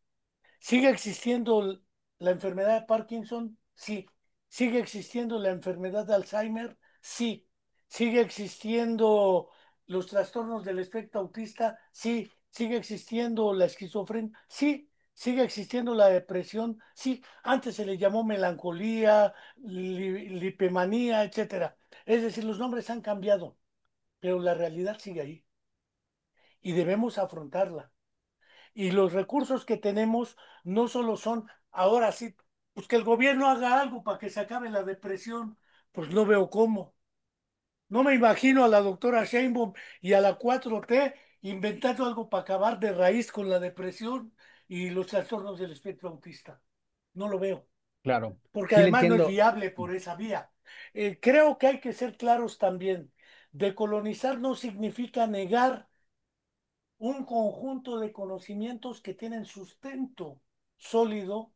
¿Sigue existiendo la enfermedad de Parkinson? Sí. ¿Sigue existiendo la enfermedad de Alzheimer? Sí. ¿Sigue existiendo los trastornos del espectro autista? Sí. ¿Sigue existiendo la esquizofrenia? Sí. ¿Sigue existiendo la depresión? Sí. Antes se le llamó melancolía, lipemanía, etcétera. Es decir, los nombres han cambiado, pero la realidad sigue ahí y debemos afrontarla. Y los recursos que tenemos no solo son, ahora sí, pues que el gobierno haga algo para que se acabe la depresión, pues no veo cómo. No me imagino a la doctora Sheinbaum y a la 4T inventando algo para acabar de raíz con la depresión y los trastornos del espectro autista. No lo veo, Claro, porque sí le además no es entiendo. viable por esa vía. Creo que hay que ser claros también. Decolonizar no significa negar un conjunto de conocimientos que tienen sustento sólido,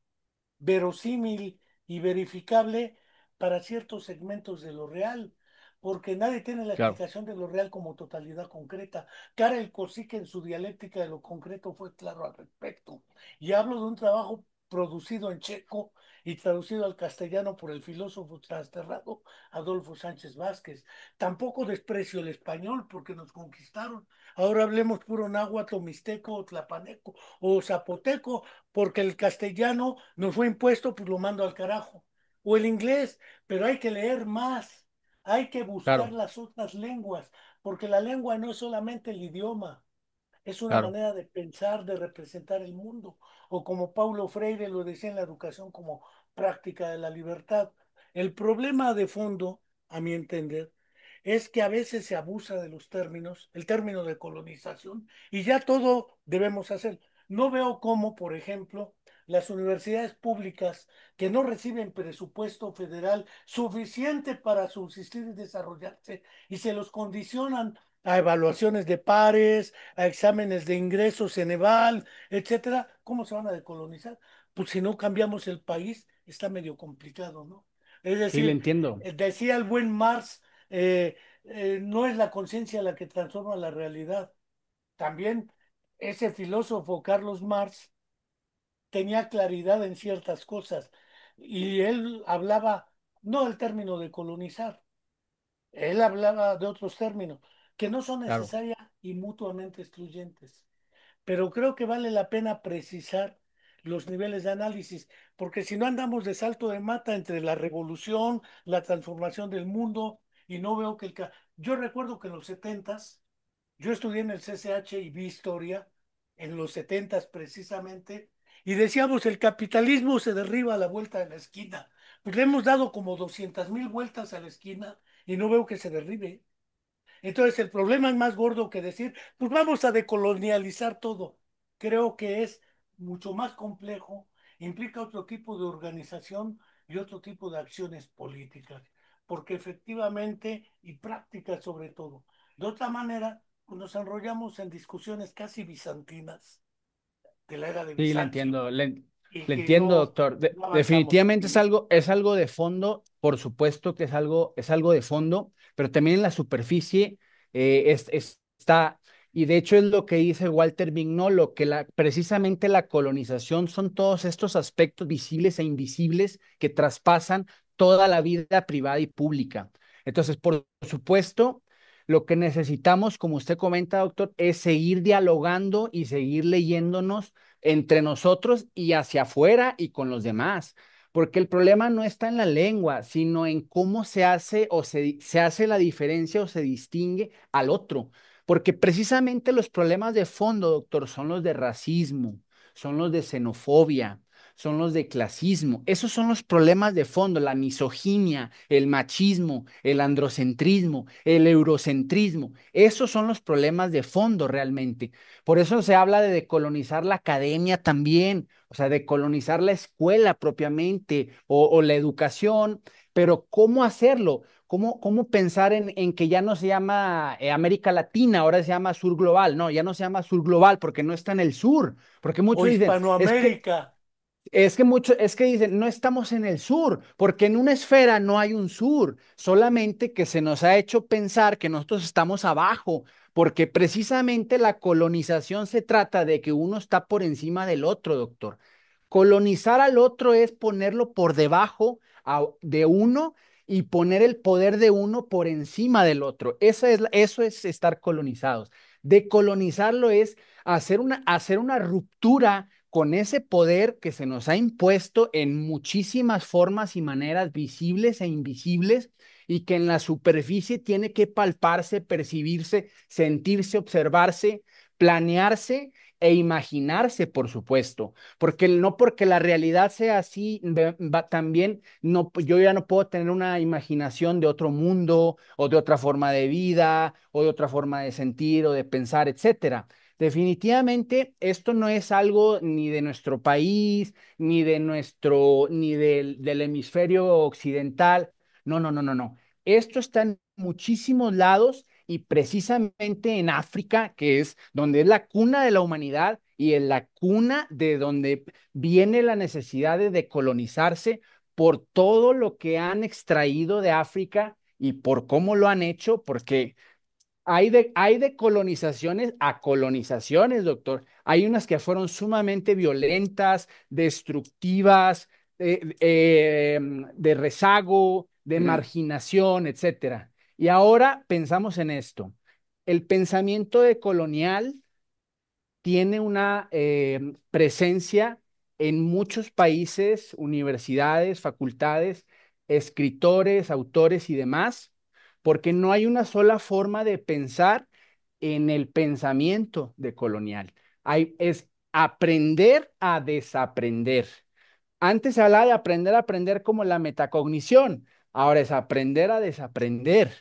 verosímil y verificable para ciertos segmentos de lo real, porque nadie tiene la Claro, explicación de lo real como totalidad concreta. Karel Kosick en su dialéctica de lo concreto fue claro al respecto. Y hablo de un trabajo producido en checo y traducido al castellano por el filósofo desterrado Adolfo Sánchez Vázquez. Tampoco desprecio el español porque nos conquistaron. Ahora hablemos puro náhuatl, o mixteco, o tlapaneco, o zapoteco, porque el castellano nos fue impuesto, pues lo mando al carajo. O el inglés, pero hay que leer más, hay que buscar claro, las otras lenguas, porque la lengua no es solamente el idioma, es una claro, manera de pensar, de representar el mundo, o como Paulo Freire lo decía en la educación como práctica de la libertad. El problema de fondo, a mi entender, es que a veces se abusa de los términos, el término de colonización, y ya todo debemos hacer. No veo cómo, por ejemplo, las universidades públicas que no reciben presupuesto federal suficiente para subsistir y desarrollarse y se los condicionan a evaluaciones de pares, a exámenes de ingresos Ceneval, etcétera, ¿cómo se van a decolonizar? Pues si no cambiamos el país, está medio complicado, ¿no? Es Sí, le decir, entiendo. decía el buen Marx, no es la conciencia la que transforma la realidad. También ese filósofo Carlos Marx tenía claridad en ciertas cosas y él hablaba no del término de colonizar, él hablaba de otros términos que no son Claro. necesarias y mutuamente excluyentes. Pero creo que vale la pena precisar los niveles de análisis, porque si no andamos de salto de mata entre la revolución, la transformación del mundo, y no veo que Yo recuerdo que en los setentas, yo estudié en el CCH y vi historia, en los setentas precisamente, y decíamos, el capitalismo se derriba a la vuelta de la esquina. Pues le hemos dado como 200,000 vueltas a la esquina y no veo que se derribe. Entonces, el problema es más gordo que decir, pues vamos a decolonializar todo. Creo que es mucho más complejo, implica otro tipo de organización y otro tipo de acciones políticas, porque efectivamente, y prácticas sobre todo. De otra manera, pues nos enrollamos en discusiones casi bizantinas de la era de Sí, le Bizancio entiendo, y le que entiendo, no, doctor. no avanzamos. Definitivamente es algo de fondo, por supuesto que es algo de fondo, pero también en la superficie está, y de hecho es lo que dice Walter Mignolo, que precisamente la colonización son todos estos aspectos visibles e invisibles que traspasan toda la vida privada y pública. Entonces, por supuesto, lo que necesitamos, como usted comenta, doctor, es seguir dialogando y seguir leyéndonos entre nosotros y hacia afuera y con los demás. Porque el problema no está en la lengua, sino en cómo se hace o se hace la diferencia o se distingue al otro. Porque precisamente los problemas de fondo, doctor, son los de racismo, son los de xenofobia, son los de clasismo. Esos son los problemas de fondo, la misoginia, el machismo, el androcentrismo, el eurocentrismo. Esos son los problemas de fondo realmente. Por eso se habla de decolonizar la academia también, o sea, decolonizar la escuela propiamente o la educación, pero ¿cómo hacerlo? ¿Cómo pensar en que ya no se llama América Latina, ahora se llama Sur Global? No, ya no se llama Sur Global porque no está en el sur, porque O muchos dicen, Hispanoamérica. es que dicen, no estamos en el sur, porque en una esfera no hay un sur, solamente que se nos ha hecho pensar que nosotros estamos abajo, porque precisamente la colonización se trata de que uno está por encima del otro, doctor. Colonizar al otro es ponerlo por debajo de uno y poner el poder de uno por encima del otro. Eso es estar colonizados. Decolonizarlo es hacer una ruptura con ese poder que se nos ha impuesto en muchísimas formas y maneras visibles e invisibles y que en la superficie tiene que palparse, percibirse, sentirse, observarse, planearse e imaginarse, por supuesto, porque no porque la realidad sea así, también no, yo ya no puedo tener una imaginación de otro mundo o de otra forma de vida o de otra forma de sentir o de pensar, etcétera. Definitivamente esto no es algo ni de nuestro país, ni del hemisferio occidental. No, no, no, no, no. Esto está en muchísimos lados y precisamente en África, que es donde es la cuna de la humanidad y es la cuna de donde viene la necesidad de decolonizarse por todo lo que han extraído de África y por cómo lo han hecho, porque hay de colonizaciones a colonizaciones, doctor. Hay unas que fueron sumamente violentas, destructivas, de rezago, de marginación, etcétera. Y ahora pensamos en esto. El pensamiento decolonial tiene una presencia en muchos países, universidades, facultades, escritores, autores y demás, porque no hay una sola forma de pensar en el pensamiento decolonial. Es aprender a desaprender. Antes se hablaba de aprender a aprender como la metacognición, ahora es aprender a desaprender,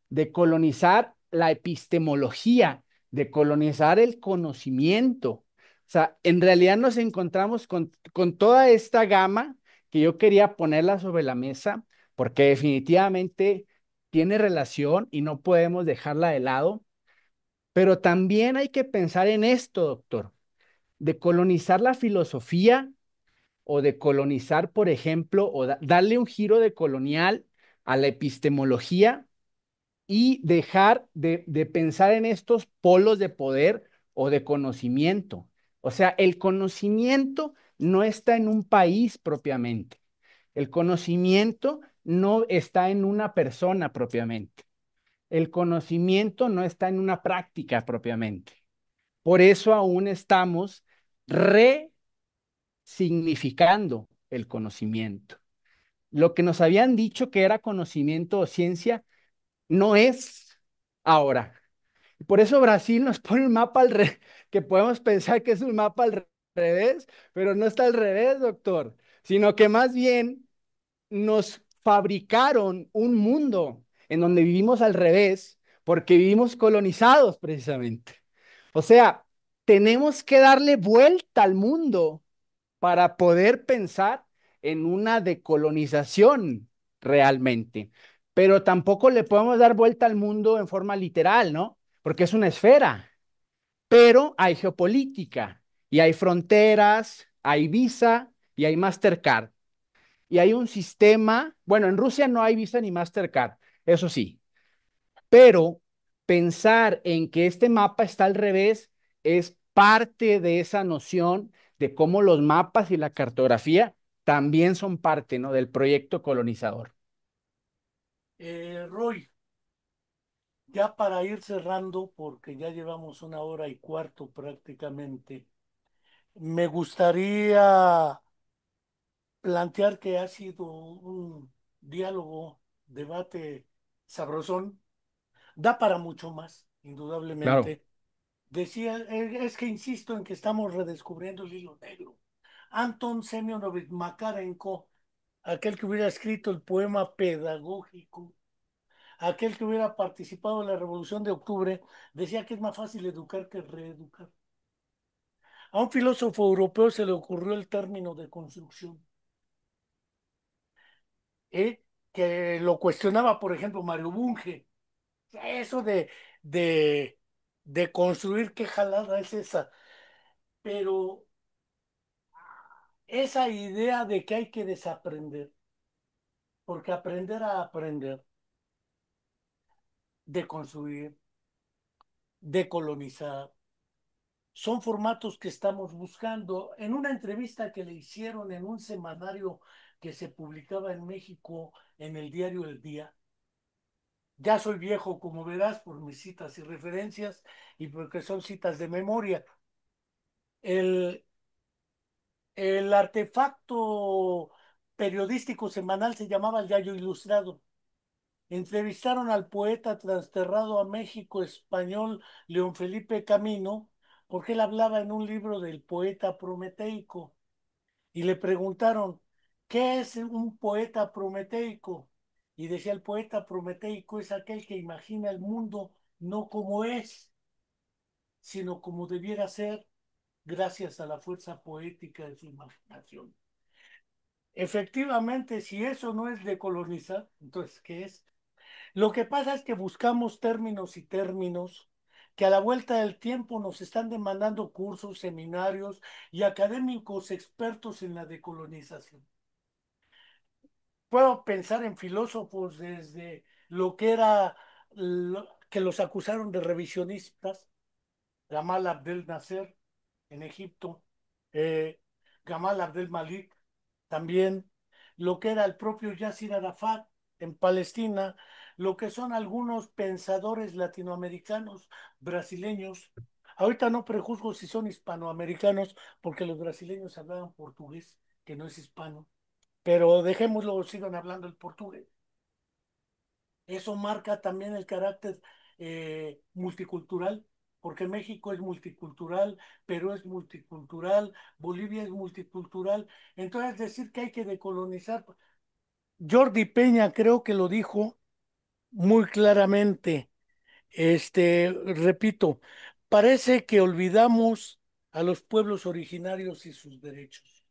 de colonizar la epistemología, de colonizar el conocimiento. O sea, en realidad nos encontramos con toda esta gama que yo quería ponerla sobre la mesa, porque definitivamente tiene relación y no podemos dejarla de lado. Pero también hay que pensar en esto, doctor, de colonizar la filosofía o de colonizar, por ejemplo, o darle un giro de colonial a la epistemología y dejar de pensar en estos polos de poder o de conocimiento. O sea, el conocimiento no está en un país propiamente. El conocimiento no está en una persona propiamente. El conocimiento no está en una práctica propiamente. Por eso aún estamos resignificando el conocimiento. Lo que nos habían dicho que era conocimiento o ciencia no es ahora. Por eso Brasil nos pone un mapa que podemos pensar que es un mapa al revés, pero no está al revés, doctor, sino que más bien nos fabricaron un mundo en donde vivimos al revés, porque vivimos colonizados precisamente. O sea, tenemos que darle vuelta al mundo para poder pensar en una decolonización realmente. Pero tampoco le podemos dar vuelta al mundo en forma literal, ¿no? Porque es una esfera. Pero hay geopolítica y hay fronteras, hay Visa y hay Mastercard. Y hay un sistema, bueno, en Rusia no hay Visa ni Mastercard, eso sí, pero pensar en que este mapa está al revés es parte de esa noción de cómo los mapas y la cartografía también son parte, ¿no?, del proyecto colonizador. Roy, ya para ir cerrando, porque ya llevamos 1 hora y cuarto prácticamente, me gustaría plantear que ha sido un diálogo, debate sabrosón, da para mucho más, Claro, indudablemente. Decía, es que insisto en que estamos redescubriendo el hilo negro. Anton Semyonovich Makarenko, aquel que hubiera escrito el poema pedagógico, aquel que hubiera participado en la Revolución de Octubre, decía que es más fácil educar que reeducar. A un filósofo europeo se le ocurrió el término de construcción, que lo cuestionaba, por ejemplo, Mario Bunge. Eso de, de construir, qué jalada es esa. Pero esa idea de que hay que desaprender, porque aprender a aprender, de construir, de colonizar, son formatos que estamos buscando. En una entrevista que le hicieron en un semanario que se publicaba en México en el diario El Día, ya soy viejo, como verás, por mis citas y referencias y porque son citas de memoria. El, el artefacto periodístico semanal se llamaba El Gallo Ilustrado. Entrevistaron al poeta transterrado a México español León Felipe Camino, porque él hablaba en un libro del poeta prometeico. Y le preguntaron, ¿qué es un poeta prometeico? Y decía, el poeta prometeico es aquel que imagina el mundo no como es, sino como debiera ser, gracias a la fuerza poética de su imaginación. Efectivamente, si eso no es decolonizar, entonces, ¿qué es? Lo que pasa es que buscamos términos y términos que a la vuelta del tiempo nos están demandando cursos, seminarios y académicos expertos en la decolonización. Puedo pensar en filósofos desde lo que era que los acusaron de revisionistas, Gamal Abdel Nasser en Egipto, eh, Gamal Abdel Malik también, lo que era el propio Yasser Arafat en Palestina, lo que son algunos pensadores latinoamericanos, brasileños. Ahorita no prejuzgo si son hispanoamericanos, porque los brasileños hablaban portugués, que no es hispano, pero dejémoslo, sigan hablando el portugués. Eso marca también el carácter multicultural, porque México es multicultural, Perú es multicultural, Bolivia es multicultural. Entonces, decir que hay que decolonizar, Jordi Peña creo que lo dijo muy claramente. Repito, parece que olvidamos a los pueblos originarios y sus derechos.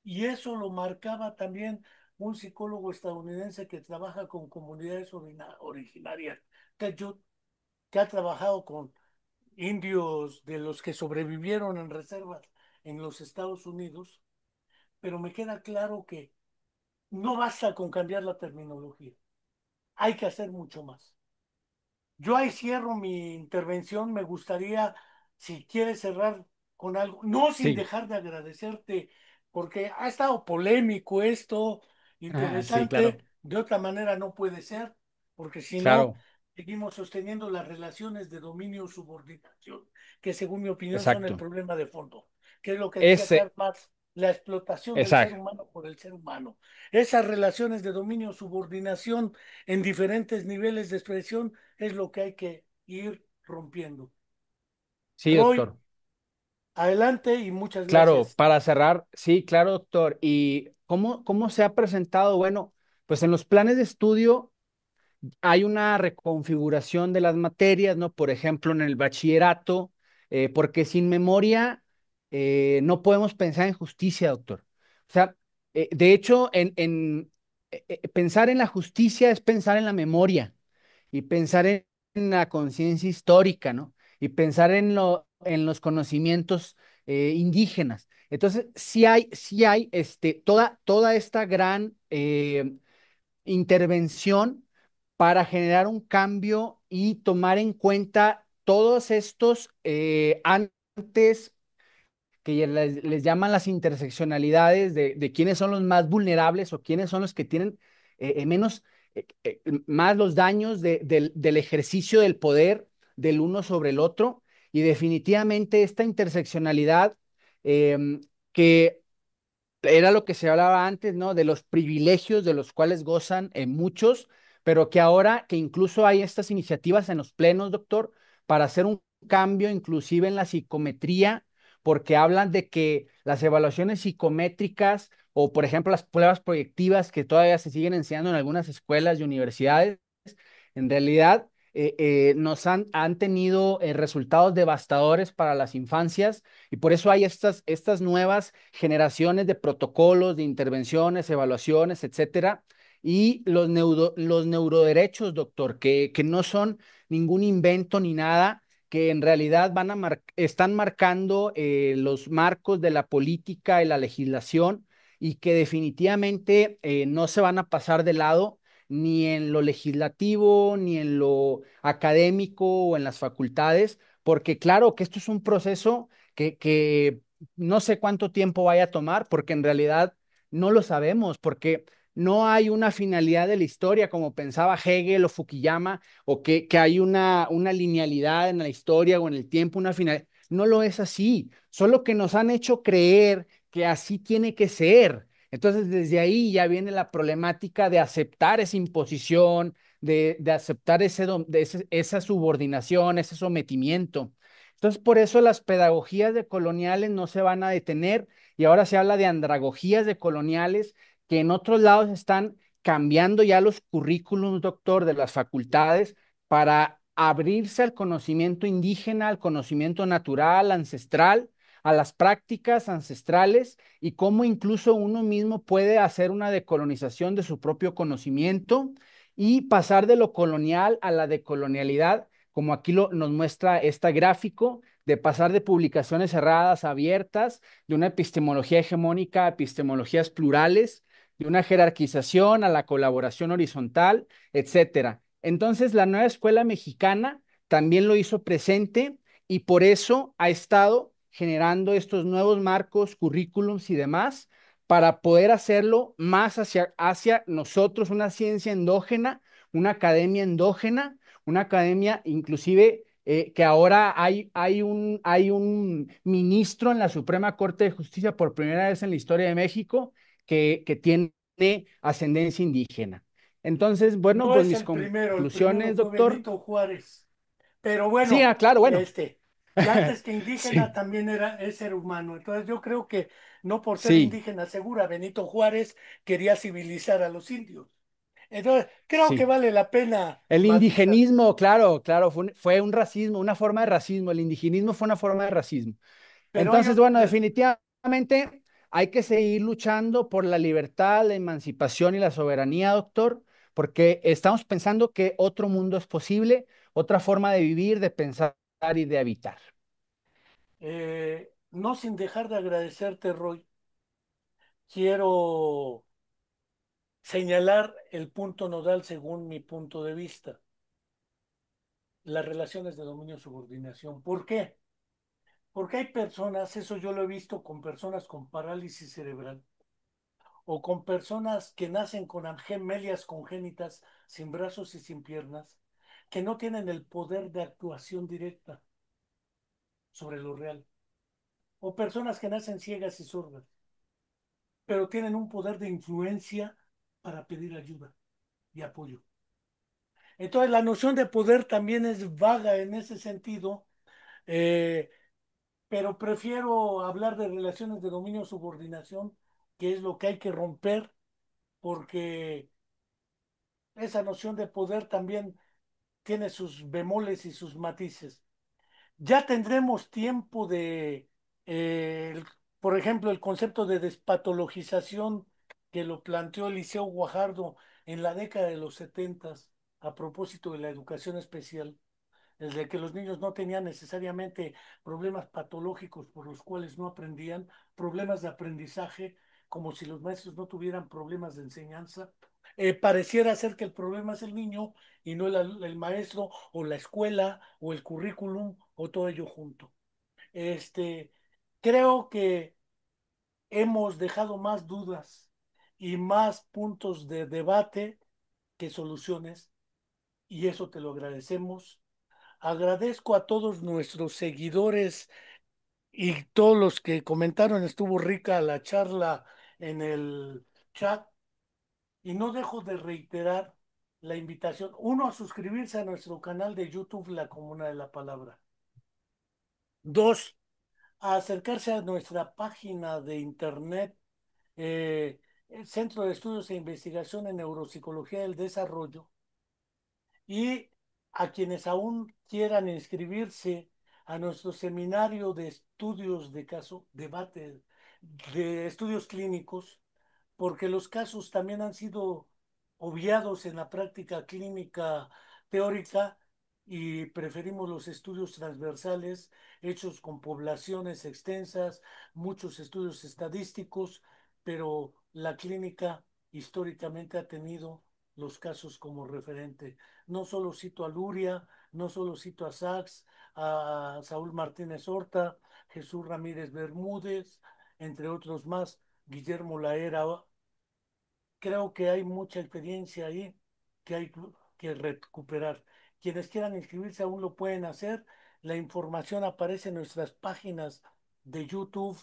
Y eso lo marcaba también un psicólogo estadounidense que trabaja con comunidades originarias, Ted Judd, que ha trabajado con indios de los que sobrevivieron en reservas en los Estados Unidos, pero me queda claro que no basta con cambiar la terminología, hay que hacer mucho más. Yo ahí cierro mi intervención. Me gustaría, si quieres cerrar con algo, no sin Sí, dejar de agradecerte, porque ha estado polémico esto, sí, claro, interesante. De otra manera no puede ser, porque si no, claro, seguimos sosteniendo las relaciones de dominio-subordinación, que según mi opinión son el exacto. problema de fondo, que es lo que decía Karl Ese, Marx, la explotación del ser exacto. humano por el ser humano. Esas relaciones de dominio-subordinación en diferentes niveles de expresión es lo que hay que ir rompiendo. Sí, Roy, doctor. adelante y muchas Claro, gracias. para cerrar, sí, claro, doctor. ¿Y cómo se ha presentado? Bueno, pues en los planes de estudio hay una reconfiguración de las materias, ¿no? Por ejemplo, en el bachillerato, porque sin memoria no podemos pensar en justicia, doctor. O sea, de hecho, pensar en la justicia es pensar en la memoria y pensar en la conciencia histórica, ¿no? Y pensar en los conocimientos indígenas. Entonces, sí hay toda esta gran intervención para generar un cambio y tomar en cuenta todos estos antes que ya les llaman las interseccionalidades de quiénes son los más vulnerables o quiénes son los que tienen menos, más los daños del ejercicio del poder del uno sobre el otro. Y definitivamente esta interseccionalidad que era lo que se hablaba antes, ¿no? De los privilegios de los cuales gozan muchos, pero que ahora que incluso hay estas iniciativas en los plenos, doctor, para hacer un cambio inclusive en la psicometría, porque hablan de que las evaluaciones psicométricas o, por ejemplo, las pruebas proyectivas que todavía se siguen enseñando en algunas escuelas y universidades, en realidad han tenido resultados devastadores para las infancias y por eso hay estas nuevas generaciones de protocolos, de intervenciones, evaluaciones, etcétera. Y los neuroderechos, doctor, que no son ningún invento ni nada, que en realidad están marcando los marcos de la política y la legislación y que definitivamente no se van a pasar de lado ni en lo legislativo, ni en lo académico o en las facultades, porque claro que esto es un proceso que no sé cuánto tiempo vaya a tomar, porque en realidad no lo sabemos, porque no hay una finalidad de la historia como pensaba Hegel o Fukuyama, o que hay una linealidad en la historia o en el tiempo, una final. No lo es así, solo que nos han hecho creer que así tiene que ser. Entonces, desde ahí ya viene la problemática de aceptar esa imposición, de aceptar esa subordinación, ese sometimiento. Entonces, por eso las pedagogías decoloniales no se van a detener y ahora se habla de andragogías decoloniales que en otros lados están cambiando ya los currículums, doctor, de las facultades para abrirse al conocimiento indígena, al conocimiento natural, ancestral, a las prácticas ancestrales y cómo incluso uno mismo puede hacer una decolonización de su propio conocimiento y pasar de lo colonial a la decolonialidad, como aquí nos muestra este gráfico, de pasar de publicaciones cerradas a abiertas, de una epistemología hegemónica a epistemologías plurales, de una jerarquización a la colaboración horizontal, etcétera. Entonces, la nueva escuela mexicana también lo hizo presente y por eso ha estado generando estos nuevos marcos, currículums y demás para poder hacerlo más hacia nosotros, una ciencia endógena, una academia endógena, una academia inclusive que ahora hay un ministro en la Suprema Corte de Justicia por primera vez en la historia de México que tiene ascendencia indígena. Entonces, bueno, No pues es mis el primero conclusiones, fue doctor. Benito Juárez. Pero Sí, bueno, claro, bueno. este, y antes que indígena Sí, también es ser humano. Entonces yo creo que no por ser sí, indígena segura, Benito Juárez quería civilizar a los indios. Entonces creo que sí. vale la pena El matizar. indigenismo, claro, claro, fue un racismo, una forma de racismo. El indigenismo fue una forma de racismo. Pero hay Entonces, bueno, definitivamente hay que seguir luchando por la libertad, la emancipación y la soberanía, doctor, porque estamos pensando que otro mundo es posible, otra forma de vivir, de pensar y de habitar. No sin dejar de agradecerte, Roy, quiero señalar el punto nodal según mi punto de vista, las relaciones de dominio-subordinación. ¿Por qué? Porque hay personas, eso yo lo he visto con personas con parálisis cerebral o con personas que nacen con gemelias congénitas, sin brazos y sin piernas, que no tienen el poder de actuación directa sobre lo real. O personas que nacen ciegas y sordas, pero tienen un poder de influencia para pedir ayuda y apoyo. Entonces, la noción de poder también es vaga en ese sentido, eh, pero prefiero hablar de relaciones de dominio-subordinación, que es lo que hay que romper, porque esa noción de poder también tiene sus bemoles y sus matices. Ya tendremos tiempo de, por ejemplo, el concepto de despatologización que lo planteó Eliseo Guajardo en la década de los 70 a propósito de la educación especial, el de que los niños no tenían necesariamente problemas patológicos por los cuales no aprendían, problemas de aprendizaje, como si los maestros no tuvieran problemas de enseñanza. Pareciera ser que el problema es el niño y no el maestro o la escuela o el currículum o todo ello junto. Este, creo que hemos dejado más dudas y más puntos de debate que soluciones y eso te lo agradecemos. Agradezco a todos nuestros seguidores y todos los que comentaron, estuvo rica la charla en el chat y no dejo de reiterar la invitación, uno, a suscribirse a nuestro canal de YouTube, La Comuna de la Palabra. Dos, a acercarse a nuestra página de internet, el Centro de Estudios e Investigación en Neuropsicología del Desarrollo, y a quienes aún quieran inscribirse a nuestro seminario de estudios de caso, debate de estudios clínicos, porque los casos también han sido obviados en la práctica clínica teórica y preferimos los estudios transversales hechos con poblaciones extensas, muchos estudios estadísticos, pero la clínica históricamente ha tenido los casos como referente. No solo cito a Luria, no solo cito a Sachs, a Saúl Martínez Horta, Jesús Ramírez Bermúdez, entre otros más, Guillermo Laera. Creo que hay mucha experiencia ahí que hay que recuperar. Quienes quieran inscribirse aún lo pueden hacer. La información aparece en nuestras páginas de YouTube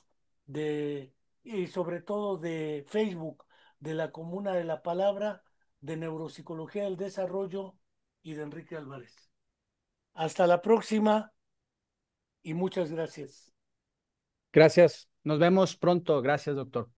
y sobre todo de Facebook, de la Comuna de la Palabra, de Neuropsicología del Desarrollo y de Enrique Álvarez. Hasta la próxima y muchas gracias. Gracias. Nos vemos pronto. Gracias, doctor.